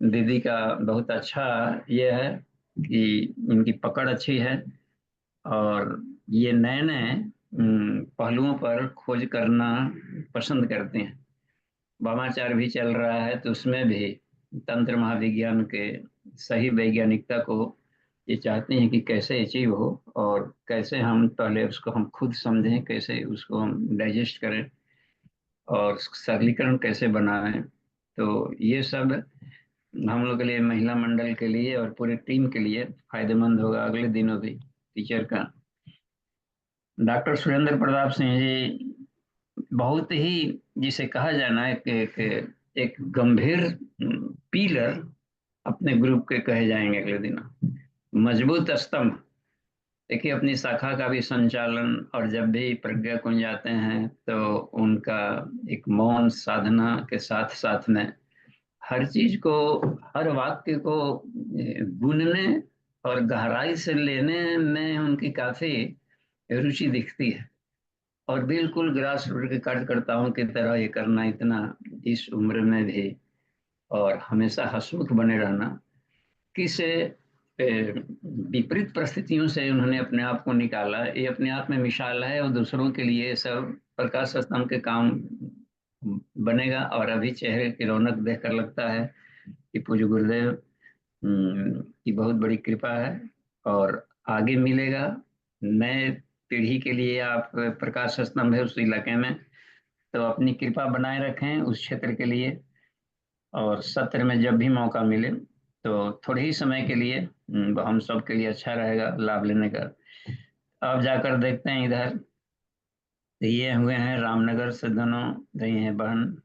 दीदी का बहुत अच्छा ये है कि इनकी पकड़ अच्छी है और ये नए नए पहलुओं पर खोज करना पसंद करते हैं। वामाचार भी चल रहा है तो उसमें भी तंत्र महाविज्ञान के सही वैज्ञानिकता को ये चाहते हैं कि कैसे अचीव हो और कैसे हम पहले उसको हम खुद समझें, कैसे उसको हम डाइजेस्ट करें और सरलीकरण कैसे बनाएं। तो ये सब हम लोग के लिए, महिला मंडल के लिए और पूरी टीम के लिए फायदेमंद होगा अगले दिनों भी। टीचर का डॉक्टर सुरेंद्र प्रताप सिंह जी बहुत ही, जिसे कहा जाना है कि एक गंभीर पिलर अपने ग्रुप के कहे जाएंगे अगले दिनों, मजबूत स्तंभ। देखिए अपनी शाखा का भी संचालन, और जब भी प्रज्ञा कुंज जाते हैं तो उनका एक मौन साधना के साथ साथ में हर चीज को, हर वाक्य को बुनने और गहराई से लेने में उनकी काफी रुचि दिखती है। और बिल्कुल ग्रास रूट के कार्यकर्ताओं की तरह ये करना, इतना इस उम्र में भी, और हमेशा हंसमुख बने रहना। किस विपरीत परिस्थितियों से उन्होंने अपने आप को निकाला, ये अपने आप में मिसाल है और दूसरों के लिए सब प्रकाश स्तंभ के काम बनेगा। और अभी चेहरे की रौनक देखकर लगता है कि पूज्य गुरुदेव की बहुत बड़ी कृपा है और आगे मिलेगा। नए पीढ़ी के लिए आप प्रकाश स्तंभ है उस इलाके में, तो अपनी कृपा बनाए रखें उस क्षेत्र के लिए। और सत्र में जब भी मौका मिले तो थोड़े ही समय के लिए हम सब के लिए अच्छा रहेगा लाभ लेने का। अब जाकर देखते हैं इधर, ये हुए हैं रामनगर से दोनों रही हैं बहन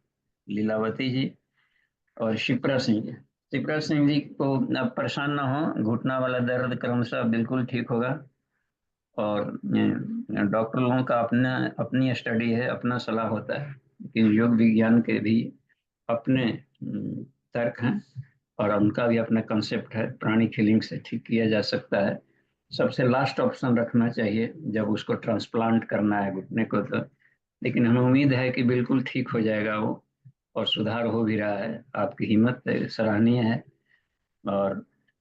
लीलावती जी और शिप्रा सिंह जी। शिप्रा सिंह जी को अब परेशान ना हो, घुटना वाला दर्द क्रमशः बिल्कुल ठीक होगा। और डॉक्टर लोगों का अपनी स्टडी है, अपना सलाह होता है कि योग विज्ञान के भी अपने तर्क हैं और उनका भी अपना कंसेप्ट है। प्राणिक हीलिंग से ठीक किया जा सकता है, सबसे लास्ट ऑप्शन रखना चाहिए जब उसको ट्रांसप्लांट करना है घुटने को तो। लेकिन हमें उम्मीद है कि बिल्कुल ठीक हो जाएगा वो, और सुधार हो भी रहा है। आपकी हिम्मत सराहनीय है। और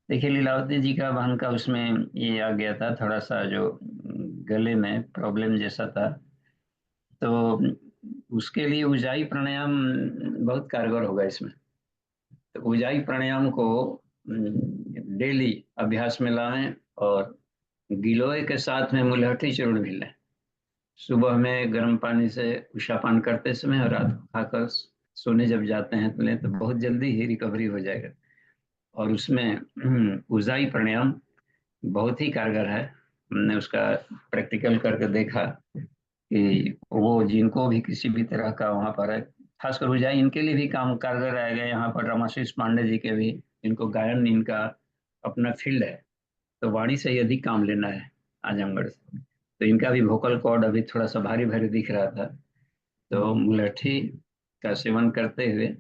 देखिए लीलावती जी का, बहन का उसमें ये आ गया था थोड़ा सा जो गले में प्रॉब्लम जैसा था, तो उसके लिए उजाई प्राणायाम बहुत कारगर होगा इसमें। तो उजाई प्राणायाम को डेली अभ्यास में लाएं और गिलोय के साथ में मुलहठी चूर्ण भी लें। सुबह में गर्म पानी से उषापान करते समय और रात को खाकर सोने जब जाते हैं तो लें, तो बहुत जल्दी ही रिकवरी हो जाएगा। और उसमें उजाई प्राणायाम बहुत ही कारगर है। हमने उसका प्रैक्टिकल करके देखा कि वो जिनको भी किसी भी तरह का वहाँ पर है, खासकर उजाई इनके लिए भी काम कारगर रहेगा। यहाँ पर रमाशीष पांडे जी के भी, इनको गायन इनका अपना फील्ड है, तो वाणी से ही अधिक काम लेना है आजमगढ़ से। तो इनका भी वोकल कॉर्ड अभी थोड़ा सा भारी भारी दिख रहा था, तो मुलट्ठी का सेवन करते हुए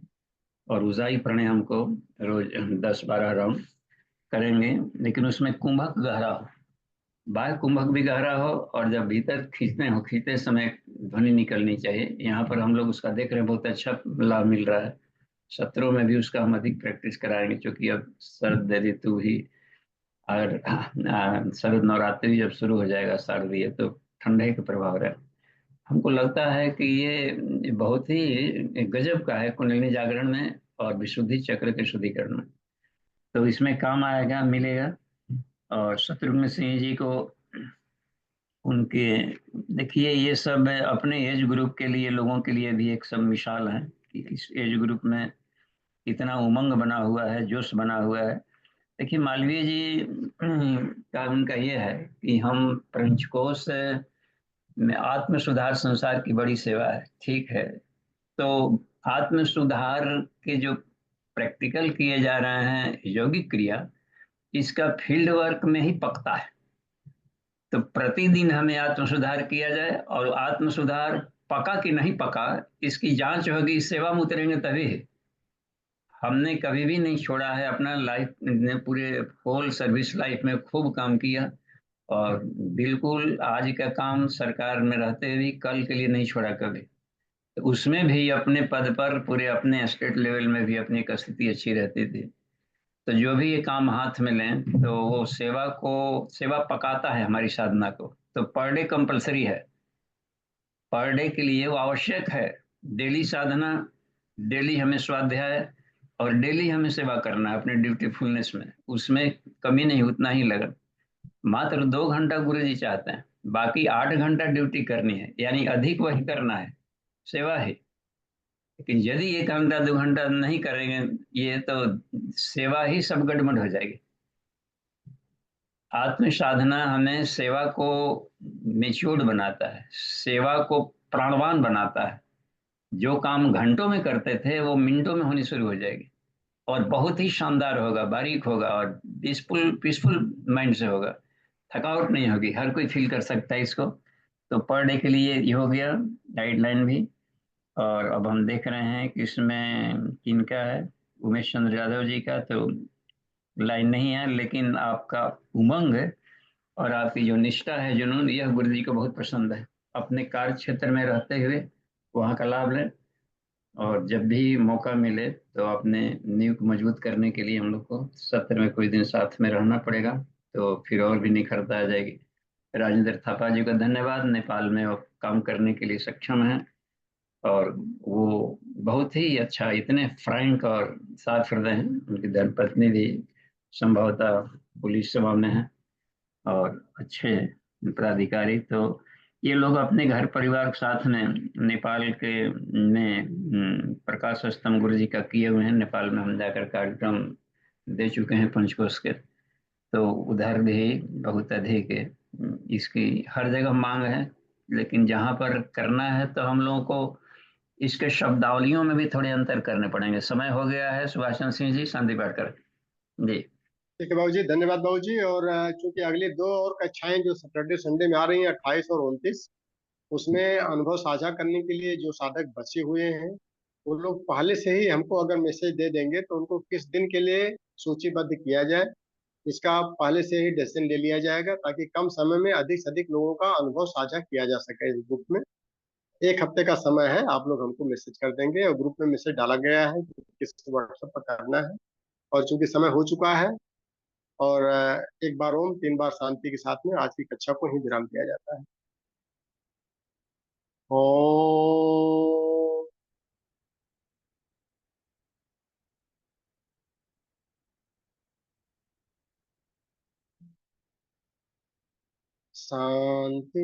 और उजाई प्राणायाम को रोज 10-12 राउंड करेंगे, लेकिन उसमें कुंभक गहरा हो, बाह्य कुंभक भी गहरा हो, और जब भीतर खींचते समय ध्वनि निकलनी चाहिए। यहाँ पर हम लोग उसका देख रहे हैं, बहुत अच्छा लाभ मिल रहा है। सत्रों में भी उसका हम अधिक प्रैक्टिस कराएंगे, क्योंकि अब शरद ऋतु भी और शरद नवरात्रि भी जब शुरू हो जाएगा, शारदीय, तो ठंडे का प्रभाव रहा। हमको लगता है कि ये बहुत ही गजब का है कुंडलिनी जागरण में और विशुद्धि चक्र के शुद्धिकरण में, तो इसमें काम आएगा, मिलेगा। और शत्रुघ्न सिंह जी को उनके, देखिए ये सब अपने एज ग्रुप के लिए, लोगों के लिए भी एक सब मिसाल है कि इस एज ग्रुप में इतना उमंग बना हुआ है, जोश बना हुआ है। देखिए मालवीय जी का उनका ये है कि हम पंचकोश में आत्म सुधार संसार की बड़ी सेवा है, ठीक है। तो आत्म सुधार के जो प्रैक्टिकल किए जा रहे हैं यौगिक क्रिया, इसका फील्ड वर्क में ही पकता है। तो प्रतिदिन हमें आत्म सुधार किया जाए, और आत्म सुधार पका कि नहीं पका इसकी जांच होगी, सेवा में उतरेंगे तभी। हमने कभी भी नहीं छोड़ा है अपना लाइफ ने, पूरे होल सर्विस लाइफ में खूब काम किया, और बिल्कुल आज का काम सरकार में रहते हुए कल के लिए नहीं छोड़ा कभी। तो उसमें भी अपने पद पर, पूरे अपने स्टेट लेवल में भी अपनी एक स्थिति अच्छी रहती थी। तो जो भी ये काम हाथ में लें, तो वो सेवा पकाता है हमारी साधना को। तो पर डे कंपलसरी है, पर डे के लिए वो आवश्यक है। डेली साधना, डेली हमें स्वाध्याय, और डेली हमें सेवा करना है अपने ड्यूटीफुलनेस में, उसमें कमी नहीं, उतना ही लगन। मात्र 2 घंटा गुरु जी चाहते हैं, बाकी 8 घंटा ड्यूटी करनी है, यानी अधिक वही करना है, सेवा है। लेकिन यदि 1 घंटा 2 घंटा नहीं करेंगे ये, तो सेवा ही सब गड़बड़ हो जाएगी। आत्म साधना हमें सेवा को मेच्योर्ड बनाता है, सेवा को प्राणवान बनाता है। जो काम घंटों में करते थे वो मिनटों में होनी शुरू हो जाएगी, और बहुत ही शानदार होगा, बारीक होगा, और पीसफुल पीसफुल माइंड से होगा। थकावट नहीं होगी, हर कोई फील कर सकता है इसको। तो पर डे के लिए ये हो गया गाइडलाइन भी। और अब हम देख रहे हैं कि इसमें किनका है, उमेश चंद्र यादव जी का तो लाइन नहीं है, लेकिन आपका उमंग और आपकी जो निष्ठा है, जुनून, यह गुरु जी को बहुत पसंद है। अपने कार्य क्षेत्र में रहते हुए वहाँ का लाभ लें, और जब भी मौका मिले तो अपने नींव को मजबूत करने के लिए हम लोग को सत्र में कुछ दिन साथ में रहना पड़ेगा, तो फिर और भी निखरता आ जाएगी। राजेंद्र थापा जी का धन्यवाद, नेपाल में वो काम करने के लिए सक्षम है, और वो बहुत ही अच्छा, इतने फ्रैंक और साफ हृदय हैं। उनकी धर्मपत्नी भी संभवतः पुलिस सेवा में है, और अच्छे पदाधिकारी। तो ये लोग अपने घर परिवार के साथ में नेपाल के में प्रकाश स्तंभ गुरु जी का किए हुए हैं। नेपाल में हम जाकर कार्यक्रम दे चुके हैं पंचकोश के, तो उधर भी बहुत अधिक इसकी हर जगह मांग है। लेकिन जहाँ पर करना है तो हम लोगों को इसके शब्दावलियों में भी थोड़े अंतर करने पड़ेंगे। समय हो गया है, सुभाष चंद्र सिंह जी, शांति पाठ कर जी। ठीक है बाबू जी, धन्यवाद बाबू जी। और चूंकि अगली 2 और कक्षाएं जो सैटरडे संडे में आ रही हैं, 28 और 29, उसमें अनुभव साझा करने के लिए जो साधक बचे हुए हैं, वो लोग पहले से ही हमको अगर मैसेज दे देंगे तो उनको किस दिन के लिए सूचीबद्ध किया जाए, इसका पहले से ही डिसीजन ले लिया जाएगा, ताकि कम समय में अधिक से अधिक लोगों का अनुभव साझा किया जा सके इस ग्रुप में। 1 हफ्ते का समय है, आप लोग हमको मैसेज कर देंगे, और ग्रुप में मैसेज डाला गया है कि किस व्हाट्सएप पर करना है। और चूंकि समय हो चुका है, और 1 बार ओम 3 बार शांति के साथ में आज की कक्षा को ही विराम दिया जाता है। ओम शांति,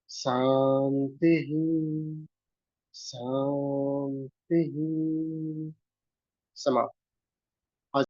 शांति, शांति। समाप्त।